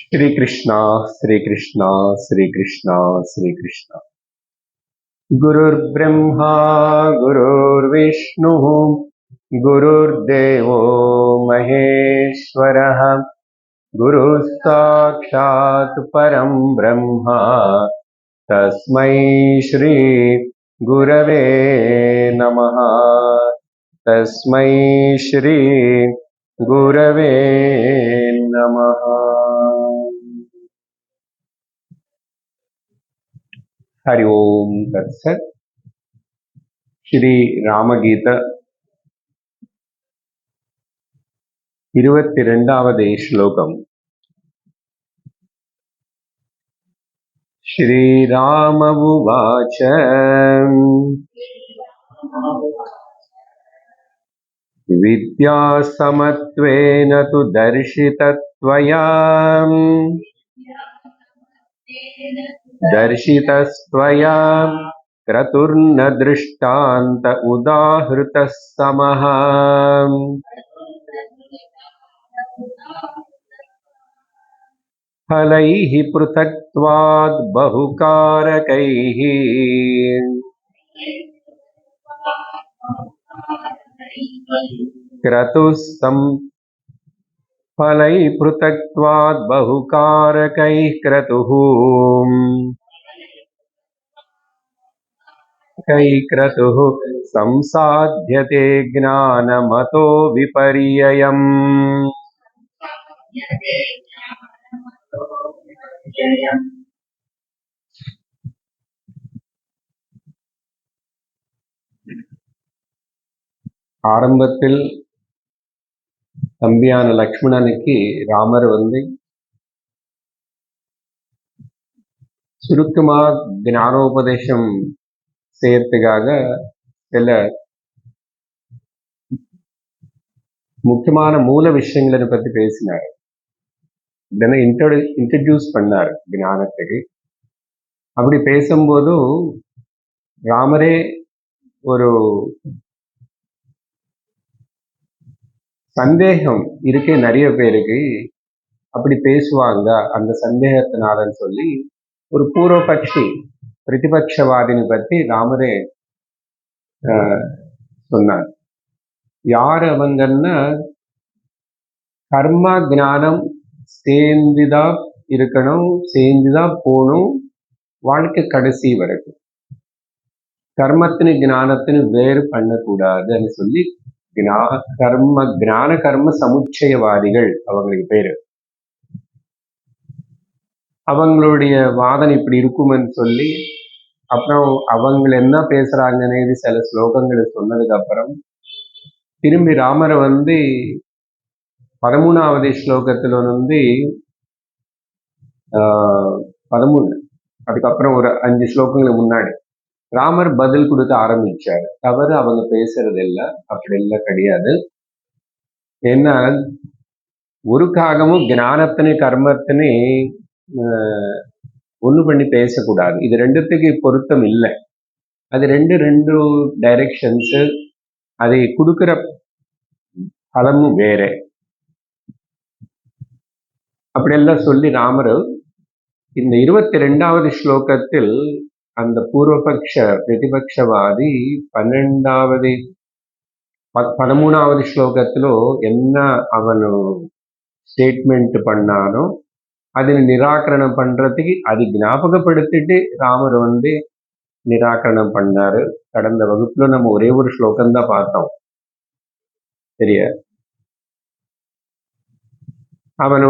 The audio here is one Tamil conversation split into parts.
श्री कृष्णा श्री कृष्णा श्री कृष्णा श्री कृष्णा। गुरुर्ब्रह्मा गुरुर्विष्णु गुरुर्देवो महेश्वरः गुरुः साक्षात् परं ब्रह्म तस्मै श्री गुरवे नमः। तस्मै श्री गुरवे नमः। हरि ओम तत्सत्। श्री रामगीता 22வது श्लोकम्। श्रीराम उवाच विद्यासमत्वेन तु दर्शितस्त्वया क्रतुर्न दृष्टान्त उदाहृतः समः। फलैः पृथक्त्वाद् बहुकारकैः क्रतुः फलैः पृथक्त्वाद् बहुकारकैः क्रतुः क्रतुः संसाध्यते ज्ञानमतो विपर्ययम्। ஆரம்பத்தில் தம்பியான லக்ஷ்மணனுக்கு ராமர் சுருக்கமா ஞானோபதேசம் செய்யறதுக்காக சில முக்கியமான மூல விஷயங்களை பத்தி பேசினார். இதனை இன்ட்ரடியூஸ் பண்ணார் ஞானத்துக்கு. அப்படி பேசும்போது ராமரே ஒரு சந்தேகம் இருக்கே நிறைய பேருக்கு, அப்படி பேசுவாங்க அந்த சந்தேகத்தினாலன்னு சொல்லி ஒரு பூர்வபக்ஷி பிரதிபக்ஷவாதினி பத்தி ராமரே சொன்னார். யார் அவங்கன்னா கர்ம ஞானம் சேர்ந்துதான் இருக்கணும், சேர்ந்துதான் போகணும் வாழ்க்கை கடைசி வரைக்கும். கர்மத்தினு ஞானத்தினு வேறு பண்ணக்கூடாதுன்னு சொல்லி ஞான கர்ம சமுச்சயவாதிகள் அவங்களுக்கு பேரு. அவங்களுடைய வாதம் இப்படி இருக்குமென்னு சொல்லி அப்புறம் அவங்க என்ன பேசுறாங்கன்னு சில ஸ்லோகங்களை சொன்னதுக்கு அப்புறம் திரும்பி ராமரை 13வது ஸ்லோகத்துல 13 அதுக்கப்புறம் ஒரு 5 ஸ்லோகங்களுக்கு முன்னாடி ராமர் பதில் கொடுக்க ஆரம்பிச்சாரு. தவறு அவங்க பேசுறது இல்லை, அப்படி இல்லை கிடையாது. ஏன்னா ஒரு காகமும் ஞானத்தினு கர்மத்தினு ஒண்ணு பண்ணி பேசக்கூடாது. இது ரெண்டுத்துக்கு பொருத்தம் இல்லை. அது ரெண்டு டைரக்ஷன்ஸ், அதை கொடுக்கிற பலமும் வேற. அப்படியெல்லாம் சொல்லி ராமர் இந்த 22வது ஸ்லோகத்தில் அந்த பூர்வபக்ஷ பிரதிபக்ஷவாதி 13வது ஸ்லோகத்திலோ என்ன அவனு ஸ்டேட்மெண்ட் பண்ணானோ அதில் நிராகரணம் பண்றதுக்கு அது ஞாபகப்படுத்திட்டு ராமர் நிராகரணம் பண்ணாரு. கடந்த வகுப்புல நம்ம ஒரே ஒரு ஸ்லோகம் தான் பார்த்தோம். சரியா? அவன்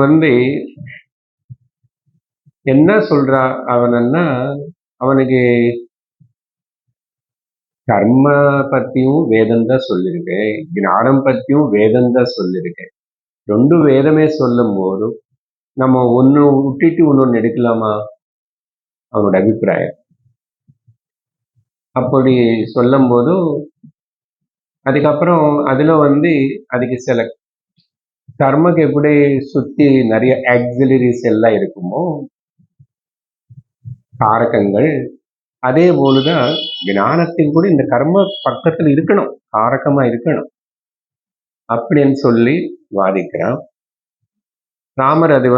என்ன சொல்றா அவனா, அவனுக்கு கர்ம பத்தியும் வேதம் தான் சொல்லியிருக்கேன், ஞானம் பத்தியும் வேதம் தான் சொல்லியிருக்கேன். ரெண்டு வேதமே சொல்லும் போது நம்ம ஒன்னு விட்டுட்டு இன்னொன்னு எடுக்கலாமா? அவனோட அபிப்பிராயம். அப்படி சொல்லும் போது அதுக்கப்புறம் அதுல அதுக்கு சில கர்மக்கு எப்படி சுத்தி நிறைய ஆக்சிலரிஸ் எல்லாம் இருக்குமோ காரகங்கள், அதே போலதான் ஞானத்தின் கூட இந்த கர்ம பக்கத்துல இருக்கணும், காரகமா இருக்கணும் அப்படின்னு சொல்லி வாதிக்கிறான் ராமர். அது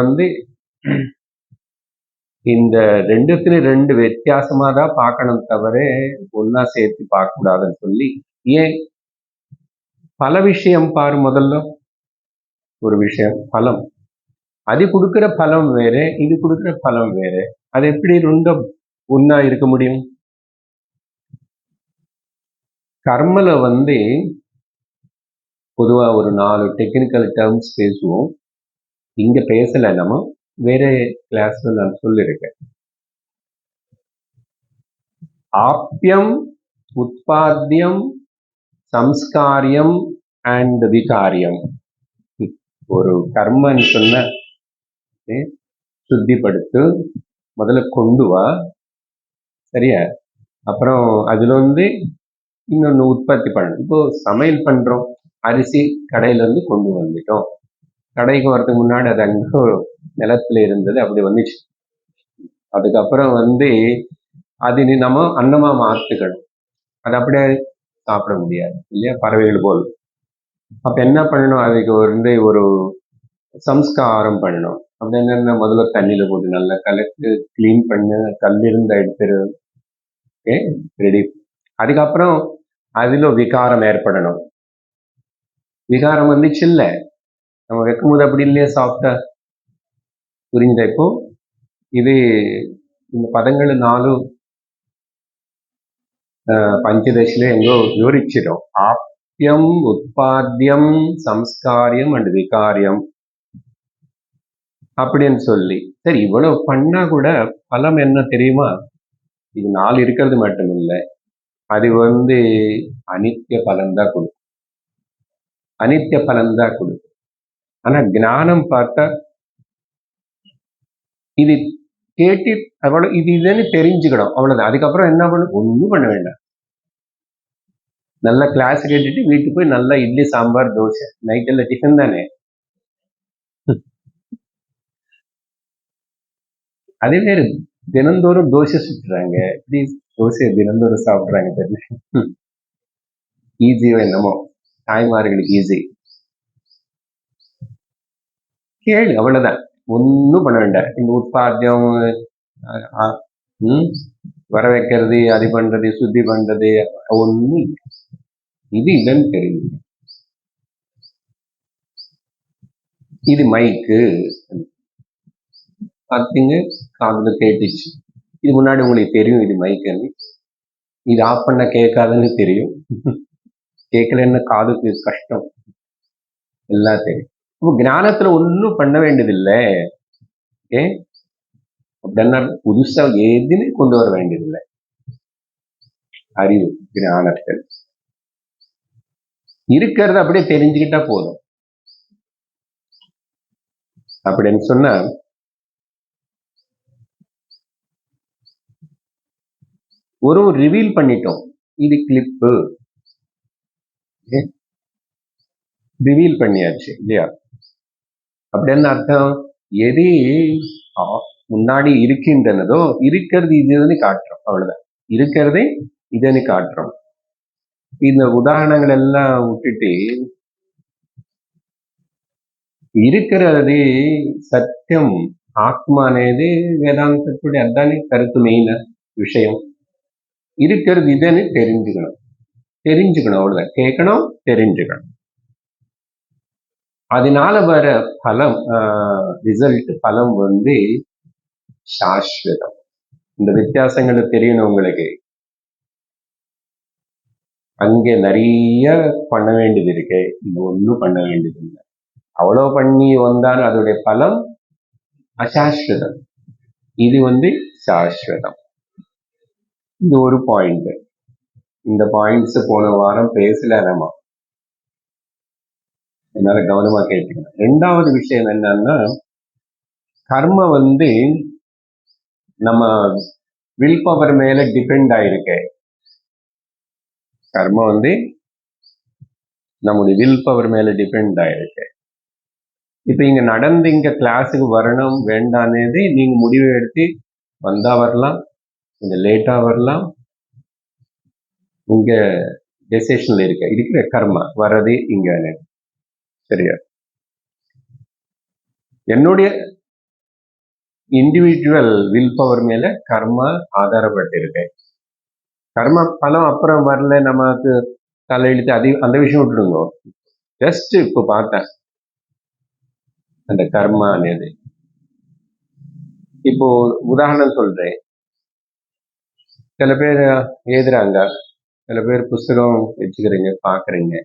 இந்த ரெண்டுத்துலையும் ரெண்டு வித்தியாசமா தான் பார்க்கணும் தவிர ஒன்னா சேர்த்து பார்க்க கூடாதுன்னு சொல்லி, ஏன் பல விஷயம் பாரு. முதல்ல ஒரு விஷயம் பலம், அது கொடுக்கிற பலம் வேற, இது கொடுக்கிற பலம் வேற. அது எப்படி ரெண்டும் ஒன்னா இருக்க முடியும்? கர்மல பொதுவா ஒரு 4 டெக்னிக்கல் டேர்ம்ஸ் பேசுவோம். இங்க பேசல, நம்ம வேற கிளாஸ்ல நான் சொல்லியிருக்கேன். ஆப்யம், உத்பாத்தியம், சம்ஸ்காரியம் அண்ட் விகாரியம். ஒரு கர்மன்னு சொன்ன சுத்திப்படுத்து, முதல்ல கொண்டு வா, சரியா? அப்புறம் அதுல இன்னொன்னு உற்பத்தி பண்ணணும். இப்போ சமையல் பண்றோம், அரிசி கடையில இருந்து கொண்டு வந்துட்டோம். கடைக்கு வரதுக்கு முன்னாடி அது அங்கே நிலத்துல இருந்தது, அப்படி வந்துச்சு. அதுக்கப்புறம் அது நம்ம அன்னமா மாத்துக்கணும். அது அப்படியே சாப்பிட முடியாது இல்லையா, பறவைகள் போல். அப்ப என்ன பண்ணணும், அதுக்கு ஒரு சம்ஸ்காரம் பண்ணணும். அப்படி என்னென்ன, முதல்ல தண்ணியில போட்டு நல்லா கலக்கு, கிளீன் பண்ணு, கல்லிருந்து எடுத்துரு, ஓகே, ரெடி. அதுக்கப்புறம் அதுல விகாரம் ஏற்படணும். விகாரம் வந்துச்சுல்ல, நம்ம வைக்கும்போது அப்படி இல்லையா, சாஃப்டா புரிஞ்ச. இப்போ இது இந்த பதங்கள் 4 பஞ்சதசில எங்கோ விவரிச்சிடும். ஆப்யம், உத்பாத்தியம், சம்ஸ்காரியம் அண்ட் விகாரியம் அப்படின்னு சொல்லி. சரி, இவ்வளவு பண்ணா கூட பலம் என்ன தெரியுமா? இது 4 இருக்கிறது மட்டும் இல்லை, அது அனித்திய பலன்தான் கொடுக்கும். அனித்திய பலன்தான் கொடுக்கும். ஆனா ஞானம் பார்த்தா இது கேட்டு அவ்வளவு இது இதுன்னு தெரிஞ்சுக்கணும், அவ்வளவுதான். அதுக்கப்புறம் என்ன பண்ணணும், ஒன்றும் பண்ண வேண்டாம். நல்லா கிளாஸ் கேட்டுட்டு வீட்டுக்கு போய் நல்லா இட்லி சாம்பார் தோசை, நைட் எல்லாம் டிஃபன் தானே. அதே வேறு தினந்தோறும் தோசை சுட்டுறாங்க, இப்படி தோசையை தினந்தோறும் சாப்பிட்றாங்க. தெரியும், ஈஸியோ என்னமோ, தாய்மார்களுக்கு ஈஸி. கேளு, அவ்வளவுதான், ஒன்றும் பண்ண வேண்டாம். இந்த உற்பாத்தியம் வர வைக்கிறது, அது பண்றது, சுத்தி பண்றது, ஒன்றும் இது இல்லைன்னு தெரியுது. இது மைக்கு பார்த்தீங்க, காதுல கேட்டுச்சு. இது முன்னாடி உங்களுக்கு தெரியும் இது மைக்குன்னு. இது ஆஃப் பண்ண கேட்காதுன்னு தெரியும். கேட்கலன்னு காதுக்கு கஷ்டம், எல்லாம் தெரியும். இப்போ ஞானத்துல ஒன்றும் பண்ண வேண்டியதில்லை. ஏன் அப்படின்னா புதுசா எதுன்னு கொண்டு வர வேண்டியதில்லை. அறிவு ஞானத்தில் இருக்கிறத அப்படியே தெரிஞ்சுக்கிட்டா போதும். அப்படின்னு சொன்னா ஒரு ரிவீல் பண்ணிட்டோம், இது கிளிப்பு, ரிவீல் பண்ணியாச்சு இல்லையா? அப்படின்னு அர்த்தம், எது முன்னாடி இருக்கின்றனதோ இருக்கிறது இதுன்னு காட்டுறோம், அவ்வளவுதான். இருக்கிறதே இதுன்னு காட்டுறோம். இந்த உதாரணங்கள் எல்லாம் விட்டுட்டு இருக்கிறது సత్యం ఆత్మ అనేది వేదాంతకుడి అర్థాన్ని కరుతుమైన விஷயம். இருக்கிறது இதுன்னு தெரிஞ்சுக்கணும், அவ்வளவுதான். கேட்கணும், தெரிஞ்சுக்கணும். அதனால வர பலம், ரிசல்ட், பலம் சாஸ்வதம். இந்த வித்தியாசங்களை தெரியணும் உங்களுக்கு. அங்கே நிறைய பண்ண வேண்டியது இருக்கு, இது ஒன்றும் பண்ண வேண்டியது இல்லை. அவ்வளவு பண்ணி வந்தால் அதோடைய பலம் அசாஸ்வதம், இது சாஸ்வதம். இது ஒரு பாயிண்ட். இந்த பாயிண்ட்ஸ் போன வாரம் பேசல நம்ம, என்னால கவனமா கேட்டுக்கணும். 2வது விஷயம் என்னன்னா, கர்ம நம்ம வில் பவர் மேல டிபெண்ட் ஆயிருக்கு. கர்ம நம்முடைய வில் பவர் மேல டிபெண்ட் ஆயிருக்கு. இப்ப இங்க நடந்து இங்க கிளாஸுக்கு வரணும் வேண்டானதே நீங்க முடிவு எடுத்து வந்தா வரலாம், கொஞ்சம் லேட்டா வரலாம். உங்க டெசிஷன்ல இருக்கிற கர்மா வர்றது இங்க, சரியா? என்னுடைய இண்டிவிஜுவல் வில் பவர் மேல கர்மா ஆதாரப்பட்டிருக்கு. கர்ம பலம் அப்புறம் வரல, நமக்கு தலையெழுத்து அந்த விஷயம் விட்டுடுங்க. ஜஸ்ட் இப்போ பார்த்தேன் அந்த கர்மா అనేది. இப்போ உதாரணம் சொல்றேன். சில பேர் எழுதுறாங்க, சில பேர் புஸ்தகம் வச்சுக்கிறீங்க, பாக்குறீங்க.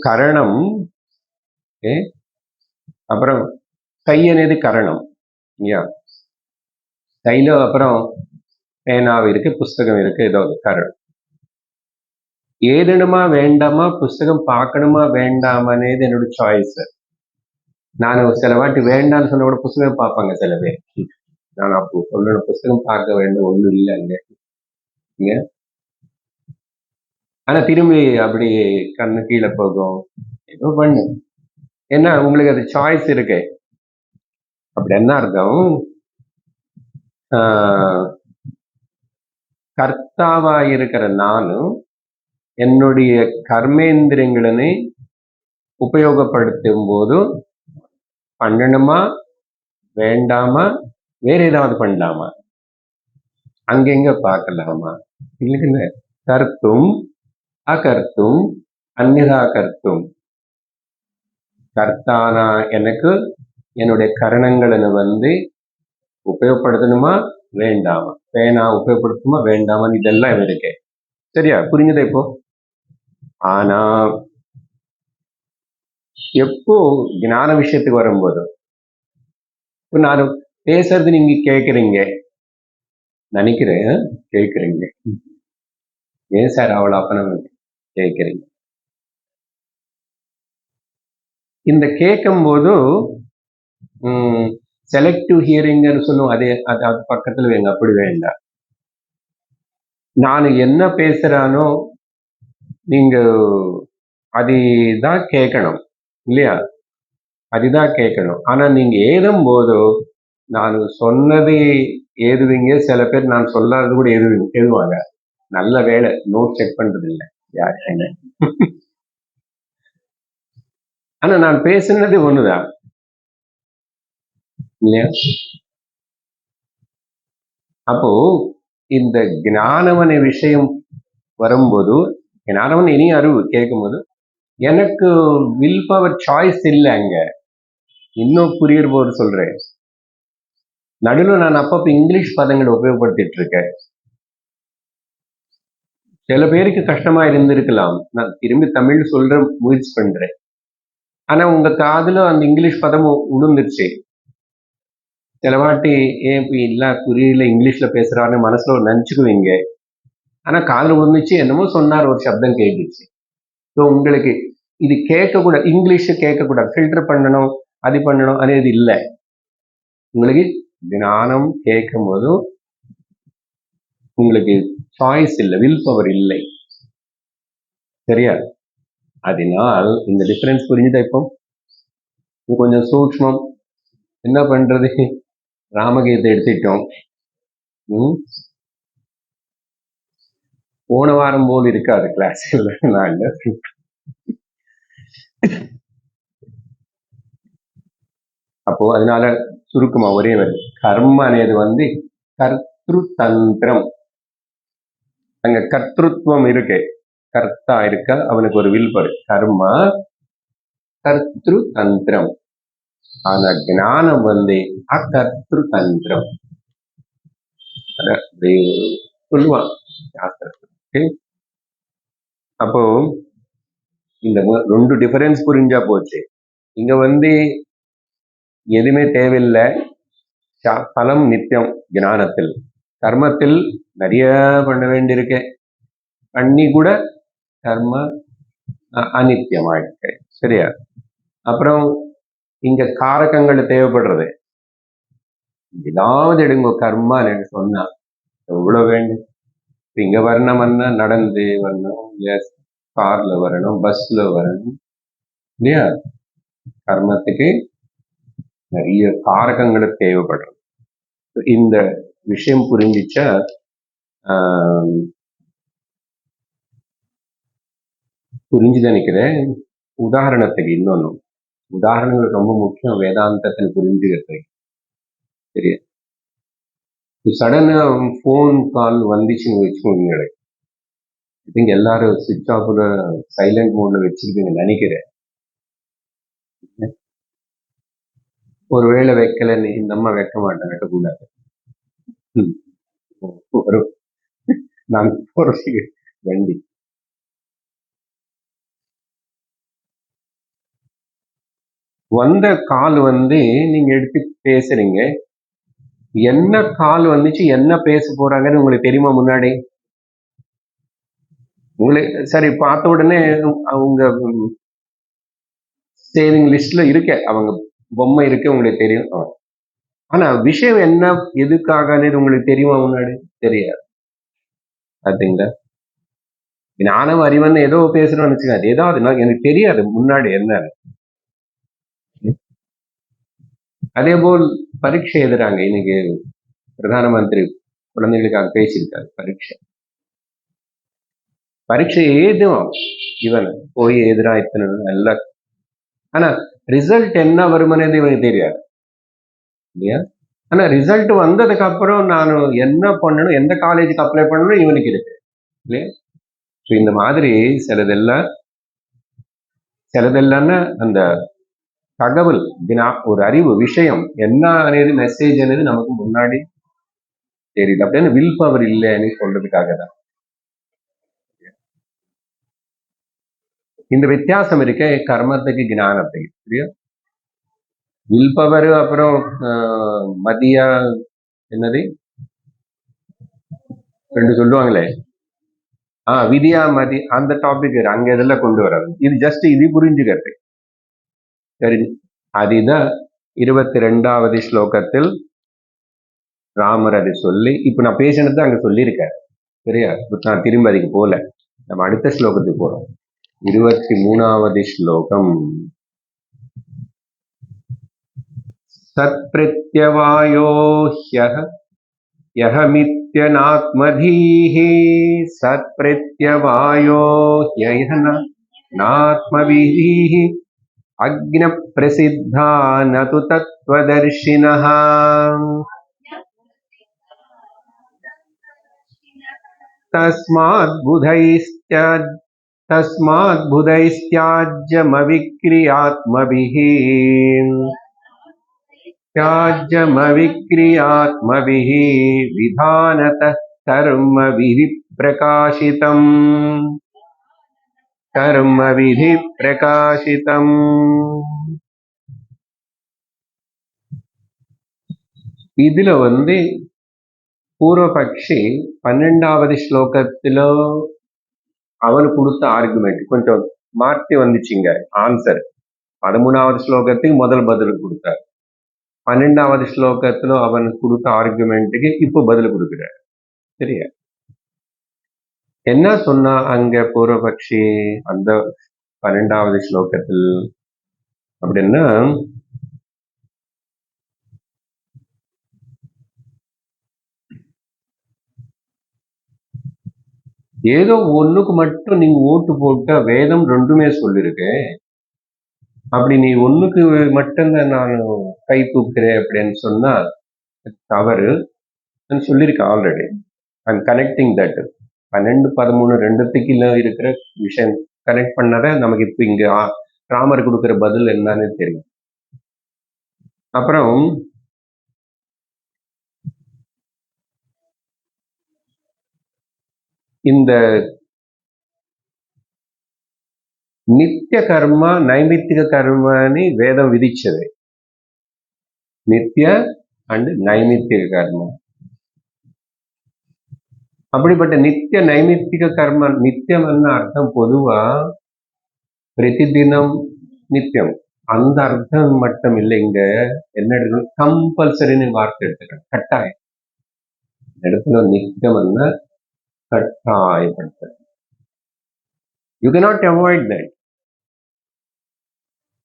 கரணம், அப்புறம் கை అనేది கரணம் இல்லையா? கையில அப்புறம் பேனாவு இருக்கு, புஸ்தகம் இருக்கு, ஏதோ கரணம். ஏதணுமா வேண்டாமா, புஸ்தகம் பார்க்கணுமா வேண்டாமா అనేది என்னோட சாய்ஸ். நான் சில வாட்டி வேண்டாம்னு சொன்ன கூட புஸ்தகம் பார்ப்பாங்க சில பேர். நான் அப்போ சொல்லணும், புஸ்தகம் பார்க்க வேண்டும் ஒண்ணும் இல்லைங்க. ஆனா திரும்பி அப்படி கண்ணு கீழே போகும், ஏதோ பண்ணு. ஏன்னா உங்களுக்கு அது சாய்ஸ் இருக்கு. அப்படி என்ன அர்த்தம்? கர்த்தாவா இருக்கிற நானும் என்னுடைய கர்மேந்திரியங்களை உபயோகப்படுத்தும் போது பண்ணணுமா வேண்டாமா, வேற ஏதாவது பண்ணலாமா, அங்கெங்க பார்க்கலாமா? இல்லைங்க, கர்த்தும் அகர்த்தும் அந்நிதா கர்த்தும். கர்த்தானா எனக்கு என்னுடைய கரணங்களை உபயோகப்படுத்தணுமா வேண்டாமா, பேனா உபயோகப்படுத்தணுமா வேண்டாமா, இதெல்லாம் இருக்கு. சரியா? புரிஞ்சுதா இப்போ? ஆனா எப்போ ஞான விஷயத்துக்கு வரும்போது, இப்போ நான் பேசுறது நீங்க கேட்குறீங்க, நினைக்கிறேன் கேட்குறீங்க. ஏன் சார் அவ்வளோ அப்பனம் கேட்குறீங்க? இந்த கேட்கும் போது செலக்டிவ் ஹியரிங்னு சொல்லுவோம், அது பக்கத்துல வேங்க, அப்படி வேண்டாம். நான் என்ன பேசுறானோ நீங்க அதுதான் கேட்கணும் இல்லையா? அதுதான் கேட்கணும். ஆனா நீங்க ஏதும் போதோ நான் சொன்னது ஏதுவீங்க, சில பேர் நான் சொல்லாதது கூட எழுதுவாங்க. நல்ல வேலை, நோட் செக் பண்றது இல்லை யார் என்ன. ஆனா நான் பேசுனது ஒண்ணுதான் இல்லையா? அப்போ இந்த ஞானவனை விஷயம் வரும்போது, ஞானவன் இனி அறிவு கேட்கும்போது எனக்கு வில் பவர் சாய்ஸ் இல்லை. அங்க இன்னும் புரியுற போது சொல்றேன். நடுவில் நான் அப்பப்ப இங்கிலீஷ் பதங்களை உபயோகப்படுத்திட்டு இருக்கேன். சில பேருக்கு கஷ்டமா இருந்திருக்கலாம், நான் திரும்பி தமிழ் சொல்ற முயற்சி பண்றேன். ஆனா உங்க காதுல அந்த இங்கிலீஷ் பதம் உளுந்துருச்சு. சில வாட்டி ஏன் இல்ல புரியல, இங்கிலீஷ்ல பேசுறாருன்னு மனசுல நினைச்சுக்குவீங்க. ஆனா காதுல விழுந்துச்சு, என்னமோ சொன்னார், ஒரு சப்தம் கேட்டுச்சு. ஸோ உங்களுக்கு இது கேட்கக்கூடாது, இங்கிலீஷ் கேட்கக்கூடாது, ஃபில்டர் பண்ணணும், அது பண்ணணும் అనేది இல்லை. உங்களுக்கு ஞானம் கேட்கும் போது உங்களுக்கு சாய்ஸ் இல்லை, வில் பவர் இல்லை. சரியா? அதனால் இந்த டிஃபரன்ஸ் புரிஞ்சுதா? இப்போ கொஞ்சம் சூக்ஷ்மம். என்ன பண்றது, ராமகீதை எடுத்துட்டோம். போன வாரம் போல் இருக்காது கிளாஸ். அப்போ அதனால சுருக்கமா ஒரே வரி, கர்ம అనేది கர்த்திரு தந்திரம். அங்க கர்த்திருவம் இருக்கு, கர்த்தா இருக்க, அவனுக்கு ஒரு வில் பவர். கர்மா கர்த்திரு தந்திரம். ஆனா ஞானம் அகர்த்திரு தந்திரம். சொல்லுவான் சாஸ்திரத்துக்கு. அப்போ இந்த ரெண்டு டிஃபரன்ஸ் புரிஞ்சா போச்சு. இங்க எதுவுமே தேவையில்லை, பலம் நித்தியம். ஞானத்தில் கர்மத்தில் நிறைய பண்ண வேண்டியிருக்கு, பண்ணி கூட கர்ம அநித்தியமாயிருக்கு. சரியா? அப்புறம் இங்க காரகங்கள் தேவைப்படுறது. ஏதாவது எடுங்க, கர்மா எனக்கு சொன்னா எவ்வளவு வேண்டும். இங்க வரணும்னா நடந்து வரணும், கார்ல வரணும், பஸ்ல வரணும் இல்லையா? கர்மத்துக்கு நிறைய காரகங்கள் தேவைப்படுறது. இந்த விஷயம் புரிஞ்சிச்சா? புரிஞ்சுதான் நினைக்கிறேன். உதாரணத்துக்கு இன்னொன்னு, உதாரணங்கள் ரொம்ப முக்கியம் வேதாந்தத்தில் புரிஞ்சுக்கிறது. தெரியாது. சடனா ஃபோன் கால் வந்துச்சுன்னு வச்சுக்கோங்க, ஐ திங்க் எல்லாரும் சுவிட்ச் ஆஃப்ல சைலண்ட் மோட்ல வச்சிருக்கீங்கன்னு நினைக்கிறேன். ஒருவேளை வைக்கலன்னு இந்த அம்மா வைக்க மாட்டேன், வைக்கக்கூடாது. வரும் நான் போறதுக்கு வண்டி. வந்த கால் நீங்க எடுத்து பேசுறீங்க. என்ன கால் வந்துச்சு, என்ன பேச போறாங்கன்னு உங்களுக்கு தெரியுமா முன்னாடி? உங்களுக்கு சரி, பார்த்த உடனே அவங்க சேவிங் லிஸ்ட்ல இருக்க, அவங்க பொம்மை இருக்கு, உங்களுக்கு தெரியும். ஆனா விஷயம் என்ன, எதுக்காகன்னு உங்களுக்கு தெரியுமா முன்னாடி? தெரியாது. பாத்தீங்களா? ஞானம் அறிவன் ஏதோ பேசுறோம்னு வச்சுக்காது, ஏதாவது எனக்கு தெரியாது முன்னாடி என்ன. அதே போல் பரீட்சை எழுதுறாங்க. இன்னைக்கு பிரதான மந்திரி குழந்தைகளுக்காக பேசியிருக்காரு. பரீட்சை எழுதுவான் இவன், போய் எதிரா இத்தனை எல்லாம். ஆனா ரிசல்ட் என்ன வருமானது இவனுக்கு தெரியாது இல்லையா? ஆனா ரிசல்ட் வந்ததுக்கு அப்புறம் நான் என்ன பண்ணணும், எந்த காலேஜுக்கு அப்ளை பண்ணணும் இவனுக்கு இருக்கு இல்லையா? இந்த மாதிரி சிலதெல்லாம்னா அந்த தகவல், ஒரு அறிவு விஷயம் என்ன అనేది, மெசேஜ் అనేది நமக்கு முன்னாடி தெரியுது. அப்படின்னு வில் பவர் இல்லைன்னு சொல்றதுக்காக தான் இந்த வித்தியாசம் இருக்கே, கர்மத்துக்கு ஞானத்துக்கு. சரியா? வில் பவர் அப்புறம் மதியா என்னது ரெண்டு சொல்லுவாங்களே, விதியா மதி, அந்த டாபிக் அங்க இதெல்லாம் கொண்டு வராது. இது ஜஸ்ட் இது புரிஞ்சுக்கிறது. சரி, அதுதான் 22வது ஸ்லோகத்தில் ராமர் அதை சொல்லி, இப்ப நான் பேசினது அங்க சொல்லியிருக்காரு. சரியா? நான் திரும்ப அதுக்கு போல, நம்ம அடுத்த ஸ்லோகத்துக்கு போறோம். 23வது ஸ்லோகம். சத்பிரத்யவாயோ யஹமித்யநாத்மதீஹ சத்பிரத்யவாயோ யஹநாத்மவிஹ அக்ஞப்ரசித்தா நது தத்வதர்ஷினஹ தஸ்மாத்புதைஸ்த்யாஜ்யமவிக்ரியாத்மபிஹ விதானதः கர்மவிதி பிரகாசிதம். இதுல பூர்வபக்ஷி 12வது ஸ்லோகத்துல அவன் கொடுத்த ஆர்குமெண்ட் கொஞ்சம் மாற்றி வந்துச்சுங்க. ஆன்சர் 13வது ஸ்லோகத்துக்கு முதல் பதில் கொடுத்தார். 12வது ஸ்லோகத்துல அவன் கொடுத்த ஆர்குமெண்ட்டுக்கு இப்போ பதில் கொடுக்கிறார். சரியா? என்ன சொன்னா அங்க பூர்வபக்ஷி அந்த 12வது ஸ்லோகத்தில் அப்படின்னா, ஏதோ ஒண்ணுக்கு மட்டும் நீங்க ஓட்டு போட்ட வேதம் ரெண்டுமே சொல்லிருக்கு, அப்படி நீ ஒண்ணுக்கு மட்டும்தான் நான் கை தூக்குறேன் அப்படின்னு சொன்னா தவறு சொல்லியிருக்கேன் ஆல்ரெடி. ஐம் கனெக்டிங் தட் 12, 13 ரெண்டுத்துக்கு இருக்கிற விஷயம் கனெக்ட் பண்ணாத நமக்கு இப்ப இங்க ராமர் கொடுக்குற பதில் என்னன்னு தெரியும். அப்புறம் இந்த நித்திய கர்மா நைமித்திக கர்மான்னு வேதம் விதிச்சது. நித்திய அண்ட் நைமித்திக கர்மா. அப்படிப்பட்ட நித்திய நைமித்திக கர்ம, நித்தியம் என்ன அர்த்தம், பொதுவா பிரதிதினம் நித்தியம், அந்த அர்த்தம் மட்டும் இல்லை. இங்க என்ன எடுக்கணும், கம்பல்சரின்னு வார்த்தை எடுத்துக்கணும், கட்டாயம். இடத்துல நித்தியம் என்ன கட்டாயப்படுத்த, யூ கேனாட் அவாய்ட் தட்.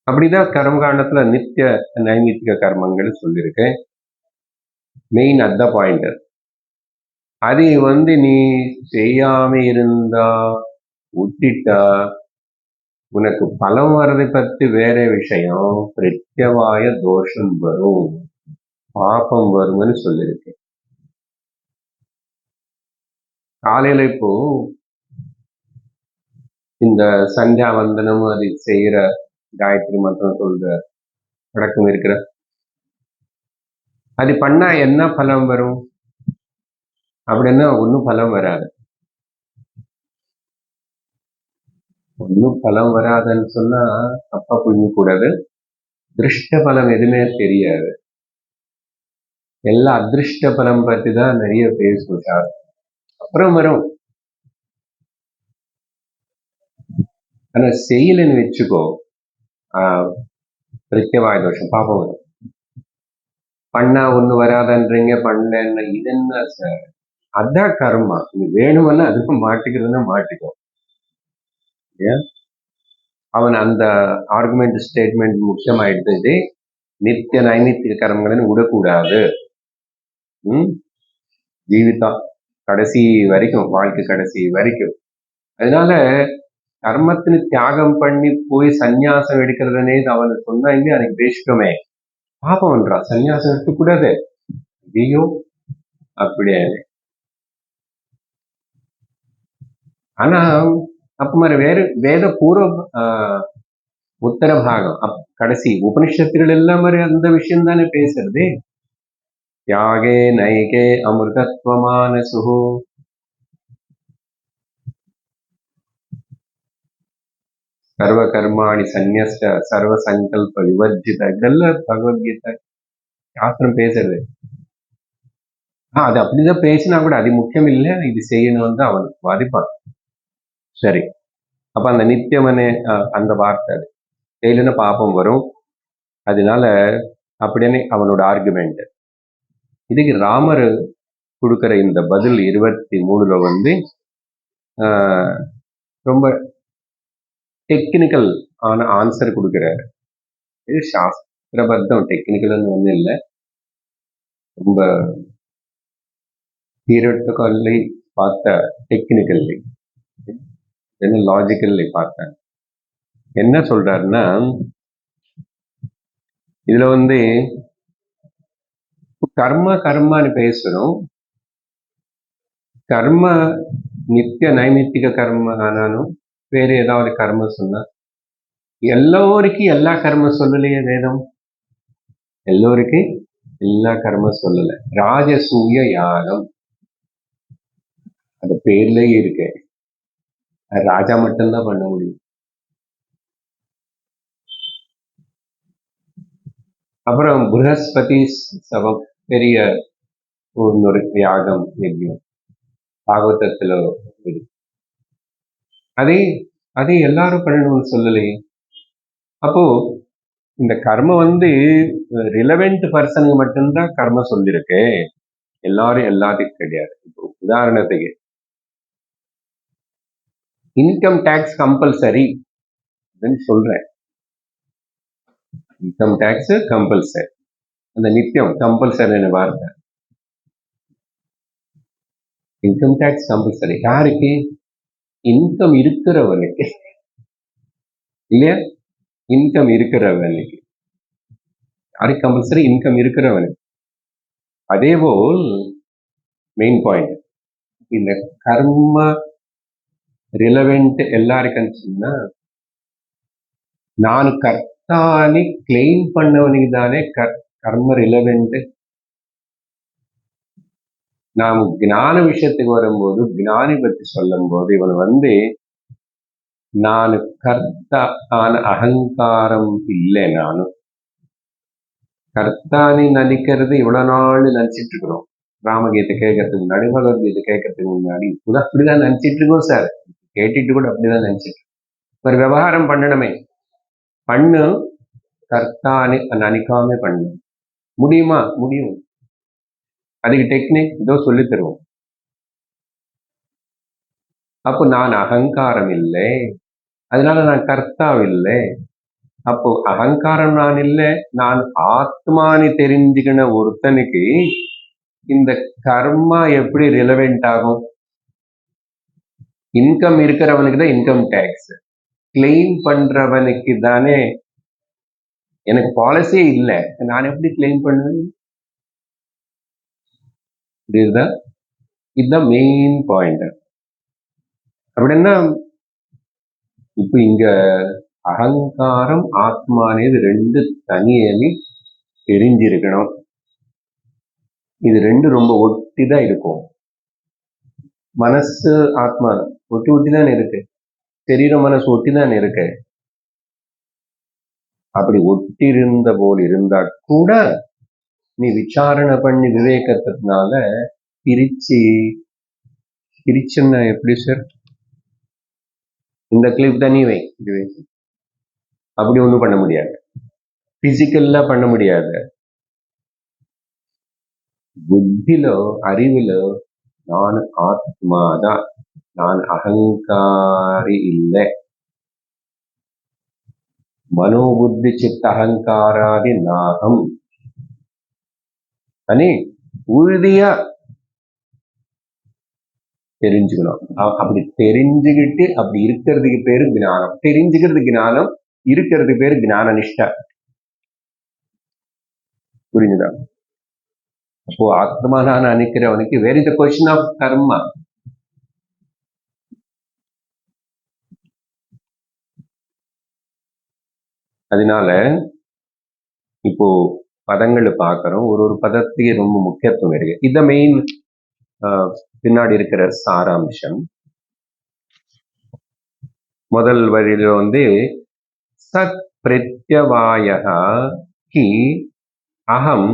அப்படிதான் கர்மகாண்டத்துல நித்திய நைமித்திக கர்மங்கள் சொல்லியிருக்கேன். மெயின் அத பாயிண்ட். அது நீ செய்யாம இருந்தா, விட்டுட்டா, உனக்கு பலம் வர்றதை பத்தி வேற விஷயம், பிரத்யவாய தோஷம் வரும். பாபம் வரும்னு சொல்லியிருக்கேன். காலையில இப்போ இந்த சந்தியா வந்தனம் அது செய்யற காயத்ரி மந்திரம் சொல்ற வழக்கம் இருக்கிற, அது பண்ணா என்ன பலம் வரும் அப்படின்னா ஒன்றும் பலம் வராது. ஒன்றும் பலம் வராதுன்னு சொன்னா தப்பா புரிஞ்சக்கூடாது. திருஷ்ட பலம் எதுவுமே தெரியாது. எல்லா அதிருஷ்ட பலம் பற்றி தான் நிறைய பேர் சொல்றாரு. அப்புறம் வரும். ஆனா செய்யலன்னு வச்சுக்கோ, பிரத்யவாய தோஷம் பாபம் வரும். பண்ணா ஒண்ணு வராதன்றீங்க, பண்ணலன்னு இது என்ன சார்? அதான் கர்மா. நீ வேணுமென்னா அதுக்கு மாட்டிக்கிறதுன்னா மாட்டிக்கோ. ஏன் அவன் அந்த ஆர்குமெண்ட் ஸ்டேட்மெண்ட் முக்கியமாயிடுது. நித்திய நைமித்திக கர்மங்களை விடக்கூடாது. ஜீவிதம் கடைசி வரைக்கும், வாழ்க்கை கடைசி வரைக்கும். அதனால கர்மத்தினு தியாகம் பண்ணி போய் சந்நியாசம் எடுக்கிறதுனே அவனு சொன்னாங்க. எனக்கு தேசிக்கமே பாபம்ன்றான், சந்நியாசம் எடுக்கக்கூடாது. ஐயோ அப்படியே. ஆனா அப்ப மாதிரி வேத பூர்வ உத்தர பாகம் கடைசி உபனிஷத்துகள் எல்லாம் மாதிரி அந்த விஷயம் தானே பேசுறது. தியாகே நைகே அமிர்தத்வமானசு, சர்வ கர்மாணி சந்நியஸ்ட சர்வ சங்கல்ப விவர்ஜித, இதெல்லாம் பகவத்கீதை சாஸ்திரம் பேசுறது. அது அப்படிதான் பேசினா கூட அது முக்கியம் இல்லை, இது செய்யணும் வந்து அவன் பாதிப்பான். சரி, அப்ப அந்த நித்தியமனே அந்த வார்த்தை செய்யலன்னா பாப்பம் வரும். அதனால அப்படின்னு அவனோட ஆர்குமெண்ட். இதுக்கு ராமர் கொடுக்கிற இந்த பதில் 23 வந்து ரொம்ப டெக்னிக்கல் ஆன ஆன்சர் கொடுக்கிறாரு. இது சாஸ்திரபத்தம், டெக்னிக்கல்னு ஒன்றும் இல்லை, ரொம்ப தியரட்டிக்கல்லி பார்த்த, டெக்னிக்கல்லி என்ன லாஜிக்கல்லி பார்த்தேன். என்ன சொல்றாருன்னா, இதுல வந்து கர்மான்னு பேசுறோம். கர்ம நித்திய நைமித்திக கர்ம ஆனாலும் வேறு ஏதாவது கர்ம சொன்னா, எல்லோருக்கும் எல்லா கர்ம சொல்லலையே வேதம். எல்லோருக்கும் எல்லா கர்ம சொல்லல. ராஜசூய யாகம் அது பேர்லயே இருக்கு, ராஜா மட்டும்தான் பண்ண முடியும். அப்புறம் ப்ரஹஸ்பதி சபம் பெரிய ஒரு யாகம் யஜ்யம் பாகவதத்துல இருக்கு. அதே எல்லாரும் பண்ணணும்னு சொல்லலையே. அப்போ இந்த கர்ம வந்து ரிலவெண்ட் பர்சனுக்கு மட்டும்தான் கர்ம சொல்லிருக்கு, எல்லாரும் எல்லாத்துக்கும் கிடையாது. இப்போ உதாரணத்துக்கு இன்கம் டேக்ஸ் கம்பல்சரி சொல்றேன். இன்கம் டேக்ஸ் கம்பல்சரி, அந்த நித்தியம் கம்பல்சரி வார்த்தை. இன்கம் டேக்ஸ் கம்பல்சரி யாருக்கு? இன்கம் இருக்கிறவனுக்கு, இல்லையா? இன்கம் இருக்கிறவனுக்கு. யாருக்கு கம்பல்சரி? இன்கம் இருக்கிறவனுக்கு. அதே போல் மெயின் பாயிண்ட், இந்த கர்ம ரிலவெண்ட் எல்லாருக்கும் சொன்னா, நான் கர்த்தானி கிளைம் பண்ணவனுக்கு தானே கர்ம ரிலவெண்ட். நாம் ஞான விஷயத்துக்கு வரும்போது, ஞானி பற்றி சொல்லும் போது இவன் வந்து நான் கர்த்தான அகங்காரம் இல்லை, நானும் கர்த்தானி நினைக்கிறது இவ்வளவு நாள் நினைச்சிட்டு இருக்கிறோம். ராமகீதை கேட்கறதுக்கு முன்னாடி, பகவத்கீதை கேட்கறதுக்கு முன்னாடி கூட அப்படிதான் நினைச்சிட்டு இருக்கோம் சார். கேட்டுட்டு கூட அப்படிதான் நினைச்சிட்டு. ஒரு விவகாரம் பண்ணணுமே, பண்ணு, கர்த்தானி நினைக்காம பண்ணு. முடியுமா? முடியும். அதுக்கு டெக்னிக் இதோ சொல்லி தருவோம். அப்போ நான் அகங்காரம் இல்லை, அதனால நான் கர்த்தாவில்லை. அப்போ அகங்காரம் நான் இல்லை, நான் ஆத்மானி தெரிஞ்சுக்கின ஒருத்தனுக்கு இந்த கர்மா எப்படி ரிலவெண்ட் ஆகும்? இன்கம் இருக்கிறவனுக்கு தான் இன்கம் டேக்ஸ், கிளைம் பண்றவனுக்கு தானே. எனக்கு பாலிசியே இல்லை, நான் எப்படி கிளைம் பண்ணுவேன்? இதுதான் மெயின் பாயிண்ட். அப்படின்னா இப்ப இங்க அகங்காரம் ஆத்மா అనేది ரெண்டு தனியனி தெரிஞ்சிருக்கணும். இது ரெண்டு ரொம்ப ஒட்டிதான் இருக்கும். மனசு ஆத்மா ஒட்டிதான் இருக்கு, சரீரம் மனசு ஒட்டிதான் இருக்கு. அப்படி ஒட்டிருந்த போல் இருந்தா கூட நீ விசாரணை பண்ணி விவேகத்தினால பிரிச்சுன்னா எப்படி சார்? இந்த கிளிப் தனி வை, அப்படி ஒண்ணும் பண்ண முடியாது, பிசிக்கல்லா பண்ண முடியாது. புத்திலோ அறிவுலோ நான் ஆத்மாதான், நான் அகங்காரி இல்லை. மனோபுத்தி சித்த அகங்காராதி நாகம் అని உறுதியா தெரிஞ்சுக்கணும். அப்படி தெரிஞ்சுக்கிட்டு அப்படி இருக்கிறதுக்கு பேரு ஞானம். தெரிஞ்சுக்கிறது ஞானம், இருக்கிறதுக்கு பேரு ஞான நிஷ்டா. புரிஞ்சுதா? அப்போ ஆத்மா நான் நினைக்கிறவனுக்கு where is the question of karma. அதனால இப்போ பதங்களை பார்க்கிறோம், ஒரு பதத்துக்கு ரொம்ப முக்கியத்துவம் இருக்கு. இத மெயின் பின்னாடி இருக்கிற சாராம்சம். முதல் வரியில சத் பிரத்யவாய கி அகம்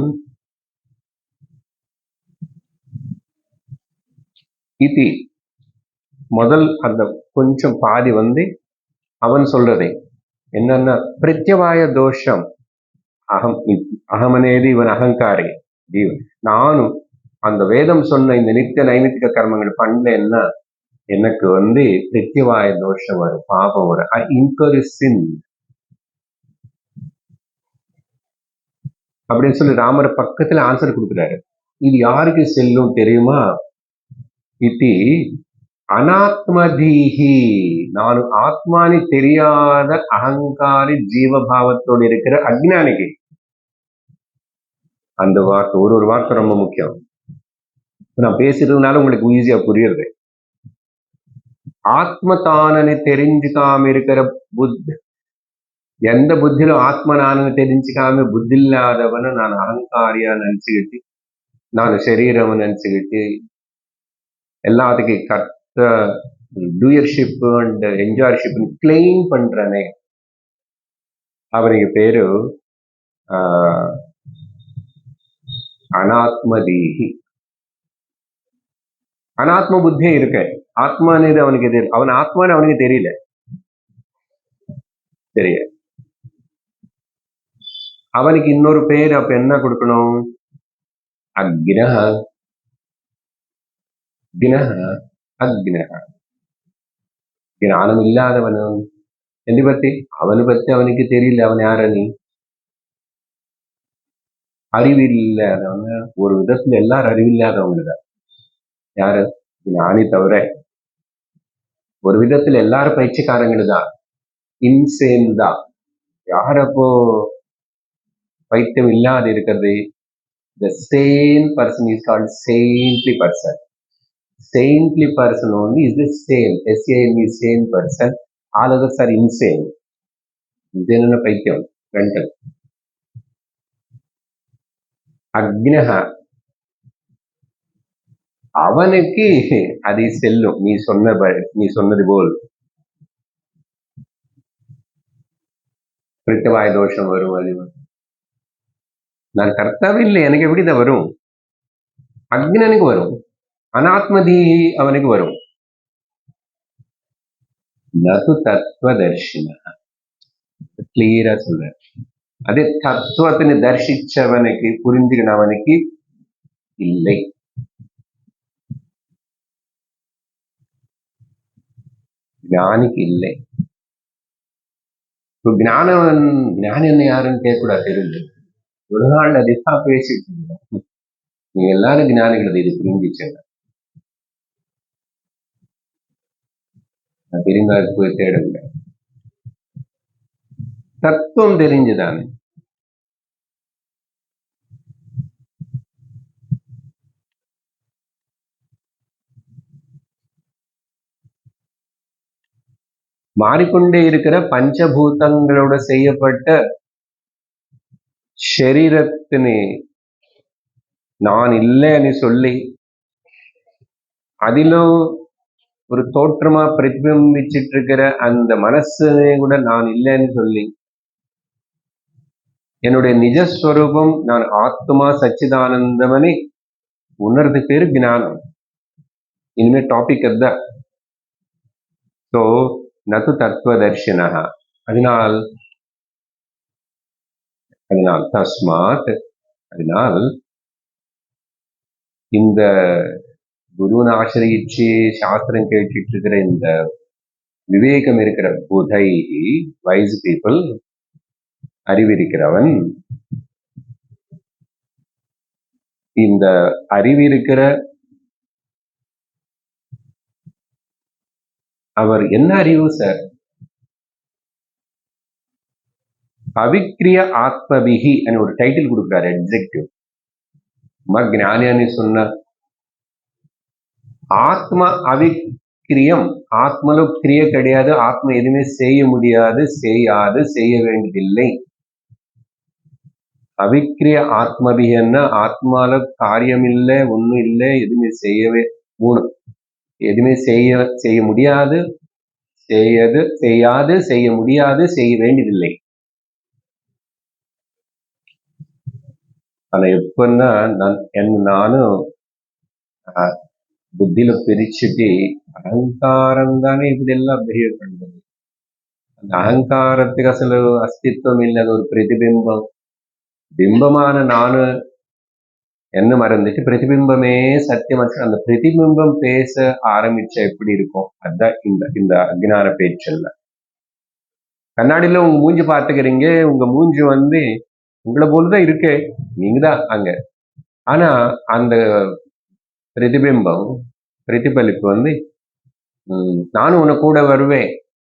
இது. முதல் அந்த கொஞ்சம் பாதி அவன் சொல்றதை என்னன்னா பிரத்யவாய தோஷம். அகம் అనేది இவன் அகங்காரி. நானும் அந்த வேதம் சொன்ன இந்த நித்திய நைமித்திக கர்மங்கள் பண்ணலன்னா எனக்கு பிரத்யவாய தோஷம் வரும், பாபம் வரும். ஐ இன்கர் சின் அப்படின்னு சொல்லி ராமர் பக்கத்துல ஆன்சர் கொடுக்குறாரு. இது யாருக்கு செல்லும் தெரியுமா? இது அனாத்மதீஹி, நான் ஆத்மானி தெரியாத அகங்காரி ஜீவபாவத்தோடு இருக்கிற அஜ்ஞானிக்கு. அந்த வார்த்தை ஒரு வார்த்தை ரொம்ப முக்கியம். நான் பேசுறதுனால உங்களுக்கு ஈஸியா புரியுறது. ஆத்ம தானனை தெரிஞ்சுக்காம இருக்கிற புத்தி, எந்த புத்தியிலும் ஆத்ம நானனை தெரிஞ்சுக்காம புத்தி இல்லாதவன நான் அகங்காரியா நினைச்சுக்கிட்டு, நான் சரீரம் நினைச்சுக்கிட்டு எல்லாத்துக்கும் கர்த்த டூயர்ஷிப் அண்ட் என்ஜாய்ஷிப் கிளைம் பண்றனே, அவனுக்கு பேரு அனாத்மதீஹி. அனாத்ம புத்தியே இருக்க, ஆத்மானது அவனுக்கு தெரியும். அவன் ஆத்மானு அவனுக்கு தெரியல. தெரிய அவனுக்கு இன்னொரு பேர் அப்ப என்ன கொடுக்கணும்? அக்னஹ அக்னஹ. ஞானம் இல்லாதவனும் எந்த பத்தி அவனை பத்தி அவனுக்கு தெரியல. அவன் யாரணி? அறிவில்லாதவங்க. ஒரு விதத்துல எல்லாரும் அறிவில்லாதவங்கதான். யாரு? ஞானி தவிர. ஒரு விதத்துல எல்லாரும் பயிற்சிக்காரங்களும் தான், இன்சேன் தான். யாரப்போ பைத்தியம் இல்லாத இருக்கிறது? The sane person is called saintly person. Saintly person only is the sane. S-A-N-E, sane person. All others are insane. insane பைத்தியம், mental. அக்னஹ, அவனுக்கு அது செல்லும். நீ சொன்னது போல் பிரத்யவாய தோஷம் வரும். அது நான் கர்த்தாவே இல்லை, எனக்கு எப்படிதான் வரும்? அக்னனுக்கு வரும், அனாத்மதி அவனுக்கு வரும். நது தத்துவதர்ஷின. கிளியரா சொல்ற. அதே தத்துவத்தினை தரிசிச்சவனுக்கு, புரிஞ்சுக்கினவனுக்கு இல்லை. ஞானிக்கு இல்லை. ஞானி என்ன யாருன்னு கேட்கக்கூடாது. தெரிஞ்சு ஒரு நாள் அதுதான் பேசிட்டு இருந்தோம். நீங்க எல்லாரும் ஞானிகள் இது புரிஞ்சிச்சுங்க. திரும்ப அது போய் தேடுங்க. தத்துவம் தெரிஞ்சுதானே. மாறிக்கொண்டே இருக்கிற பஞ்சபூதங்களோட செய்யப்பட்ட சரீரத்தினை நான் இல்லைன்னு சொல்லி அதிலும் ஒரு தோற்றமா பிரதிபிம்பிச்சிட்டு இருக்கிற அந்த மனசனே கூட நான் இல்லைன்னு சொல்லி என்னுடைய நிஜஸ்வரூபம் நான் ஆத்மா சச்சிதானந்தமனை உணர்றது பேரு ஞானம். இனிமே டாபிக் அதுதான். ஸோ நது தத்துவதர்ஷினா. அதனால் தஸ்மாத், அதனால் இந்த குருவனை ஆசிரியிச்சு சாஸ்திரம் கேட்டுட்டு இருக்கிற இந்த விவேகம் இருக்கிற புதை வைஸ் பீப்புள், அறிவிருக்கிறவன், இந்த அறிவிருக்கிற அவர் என்ன அறிவு சார்? அவிக்ரிய ஆத்மபிகி ஒரு டைட்டில் கொடுக்குறாரு, எக்ஸெக்டிவ். ஞானியானி சொன்ன ஆத்ம அவிக்கிரியம், ஆத்மல கிரிய கிடையாது, ஆத்மா எதுவுமே செய்ய முடியாது, செய்யாது, செய்ய வேண்டியதில்லை. அவிக்கிரிய ஆத்மபிகன்னா ஆத்மால காரியம் இல்லை, ஒன்றும் இல்லை, எதுவுமே செய்யவே எதுவுமே செய்ய முடியாது, செய்யாது, செய்ய முடியாது, செய்ய வேண்டியதில்லை. ஆனா எப்பன்னா நானும் புத்தியில பிரிச்சுட்டு அகங்காரம் தானே இப்படி எல்லாம் பிஹேவ் பண்றது. அந்த அகங்காரத்துக்கு அசలు அஸ்தித்வம் இல்லை, அது ஒரு பிரதிபிம்பம். பிம்பமான நானு என்ன மறந்துட்டு பிரதிபிம்பமே சத்தியமாச்சு. அந்த பிரதிபிம்பம் பேச ஆரம்பிச்சா எப்படி இருக்கும்? அதுதான் இந்த அஜ்ஞான பேச்சல்ல. கண்ணாடியில உங்க மூஞ்சி பார்த்துக்கிறீங்க, உங்க மூஞ்சி உங்களை போலதான் இருக்கு, நீங்க தான் அங்க. ஆனா அந்த பிரதிபிம்பம், பிரதிபலிப்பு நானும் உன்னை கூட வருவேன்,